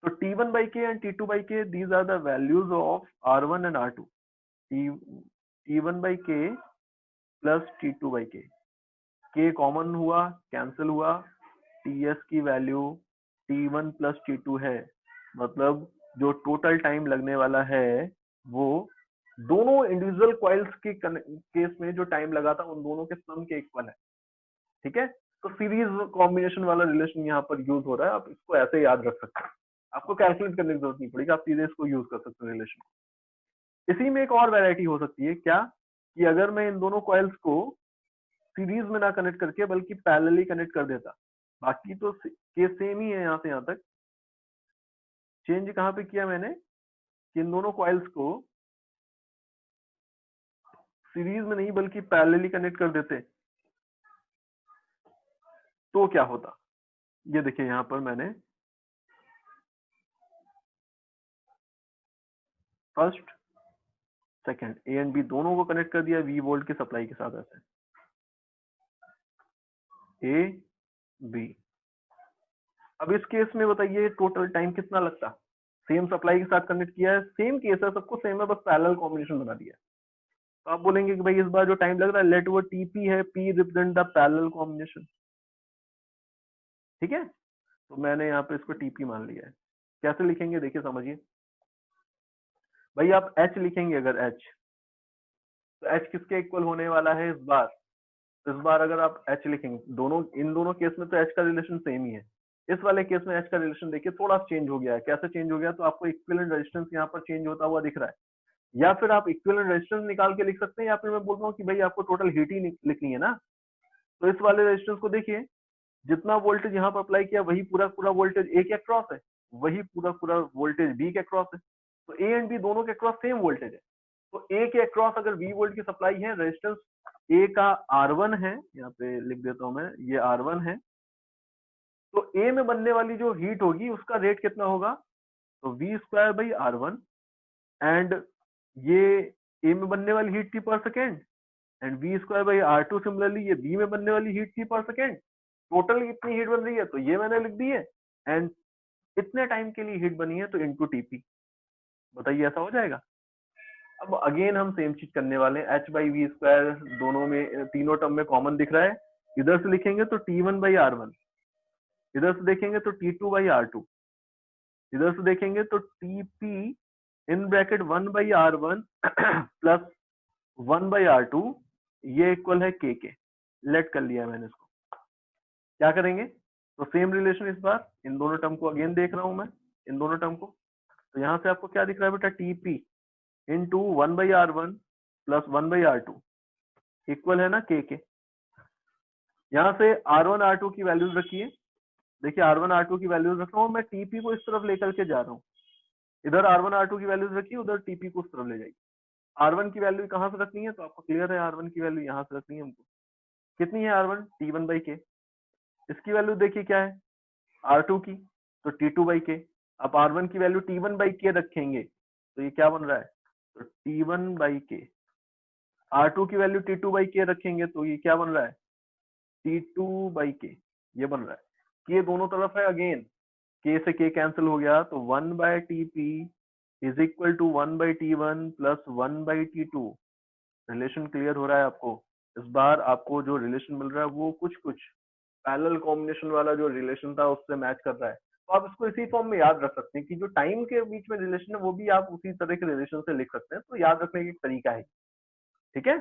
तो T1 by K and T2 by K, these are the values of R1 and R2। T1 by K plus T2 by K, K common हुआ, कैंसिल हुआ, TS की value T1 plus T2 है, मतलब जो total time लगने वाला है वो दोनों इंडिविजुअल कॉइल्स के केस में जो टाइम लगा था उन दोनों के सम के इक्वल है। ठीक है, तो सीरीज कॉम्बिनेशन वाला रिलेशन यहाँ पर यूज हो रहा है। आप इसको ऐसे याद रख सकते हैं, आपको कैलकुलेट करने की जरूरत नहीं पड़ेगी, आप सीधे इसको यूज कर सकते हैं रिलेशन को। इसी में एक और वैरायटी हो सकती है क्या, कि अगर मैं इन दोनों कॉइल्स को सीरीज में ना कनेक्ट करके बल्कि पैरेलली कनेक्ट कर देता, बाकी तो केस सेम ही है यहाँ से यहाँ तक। चेंज कहाँ पे किया मैंने, कि इन दोनों कॉइल्स को सीरीज में नहीं बल्कि पैरेलली कनेक्ट कर देते तो क्या होता। ये देखिए यहाँ पर मैंने first second A and B दोनों को कनेक्ट कर दिया वी वोल्ट की सप्लाई के साथ, ऐसे ए बी। अब इस केस में बताइए टोटल टाइम कितना लगता, सेम सप्लाई के साथ कनेक्ट किया है, सेम केस है, सबको सेम है, बस पैरेलल कॉम्बिनेशन बना दिया। तो आप बोलेंगे कि भाई इस बार जो टाइम लग रहा है, लेट वो टीपी है, P represent the parallel combination. ठीक है, तो मैंने यहाँ पे इसको टीपी मान लिया है। कैसे लिखेंगे देखिए समझिए भाई, आप एच लिखेंगे, अगर एच, तो एच किसके इक्वल होने वाला है इस बार। इस बार अगर आप एच लिखेंगे, दोनों इन दोनों केस में तो एच का रिलेशन सेम ही है, इस वाले केस में एच का रिलेशन देखिए थोड़ा चेंज हो गया है। कैसे चेंज हो गया, तो आपको इक्विवेलेंट रेजिस्टेंस यहाँ पर चेंज होता हुआ दिख रहा है, या फिर आप इक्विवेलेंट रेजिस्टेंस निकाल के लिख सकते हैं, या फिर मैं बोल रहा हूँ कि भाई आपको टोटल हीट ही लिखनी है ना। तो इस वाले रेजिस्टेंस को देखिए, जितना वोल्टेज यहाँ पर अप्लाई किया वही पूरा पूरा वोल्टेज ए के अक्रॉस है, वही पूरा पूरा वोल्टेज बी के अक्रॉस है। तो ए एंड बी दोनों के अक्रॉस सेम वोल्टेज है। तो ए के अक्रॉस अगर वी वोल्ट की सप्लाई है, रेजिस्टेंस ए का R1 है, यहाँ पे लिख देता हूं मैं, ये R1 है। तो ए में बनने वाली जो हीट होगी उसका रेट कितना होगा, तो we square by R1, and ये ए में बनने वाली हीट थी पर second, and V square by R2 similarly ये बी में बनने वाली हीट थी पर सेकेंड। टोटल इतनी हीट बन रही है तो ये मैंने लिख दी है, एंड इतने टाइम के लिए हीट बनी है तो इनटू टीपी। बताइए ऐसा हो जाएगा। अब अगेन हम सेम चीज करने वाले हैं, एच बाई वी स्क्वायर दोनों में, तीनों टर्म में कॉमन दिख रहा है, इधर से लिखेंगे तो T1 बाई R1, इधर से देखेंगे तो T2 बाई R2, इधर से देखेंगे तो TP in bracket 1 by R1 plus 1 by R2, ये इक्वल है K के। लेट कर लिया मैंने इसको। क्या करेंगे, तो सेम रिलेशन इस बार इन दोनों टर्म को अगेन देख रहा हूं मैं, इन दोनों टर्म को। तो यहाँ से आपको क्या दिख रहा है बेटा, TP into 1 by R1 plus 1 by R2 equal है ना K के। यहाँ से R1 R2 की वैल्यूज रखिए, देखिए R1 R2 की वैल्यूज रख रहा हूँ मैं, TP को इस तरफ लेकर के जा रहा हूँ, इधर R1 R2 की वैल्यूज रखिए, उधर TP को उस तरफ ले जाइए। R1 की वैल्यू कहाँ से रखनी है, तो आपको क्लियर है R1 की वैल्यू यहाँ से रखनी है हमको। कितनी है R1, T1 बाई K। इसकी वैल्यू देखिए क्या है R2 की, तो T2 बाई K। आप R1 की वैल्यू T1 बाई K रखेंगे तो ये क्या बन रहा है, तो T1 बाई K। R2 की वैल्यू T2 बाई K रखेंगे तो ये क्या बन रहा है, T2 बाई K, ये बन रहा है। K दोनों तरफ है, अगेन K से K कैंसिल हो गया, तो 1 by TP is equal to 1 by T1 plus 1 by T2। Relation clear हो रहा है आपको। इस बार आपको जो रिलेशन मिल रहा है वो कुछ पैरेलल कॉम्बिनेशन वाला जो रिलेशन था उससे मैच कर रहा है। तो आप इसको इसी फॉर्म में याद रख सकते हैं कि जो टाइम के बीच में रिलेशन है वो भी आप उसी तरह के रिलेशन से लिख सकते हैं, तो याद रखने का एक तरीका है, ठीक है।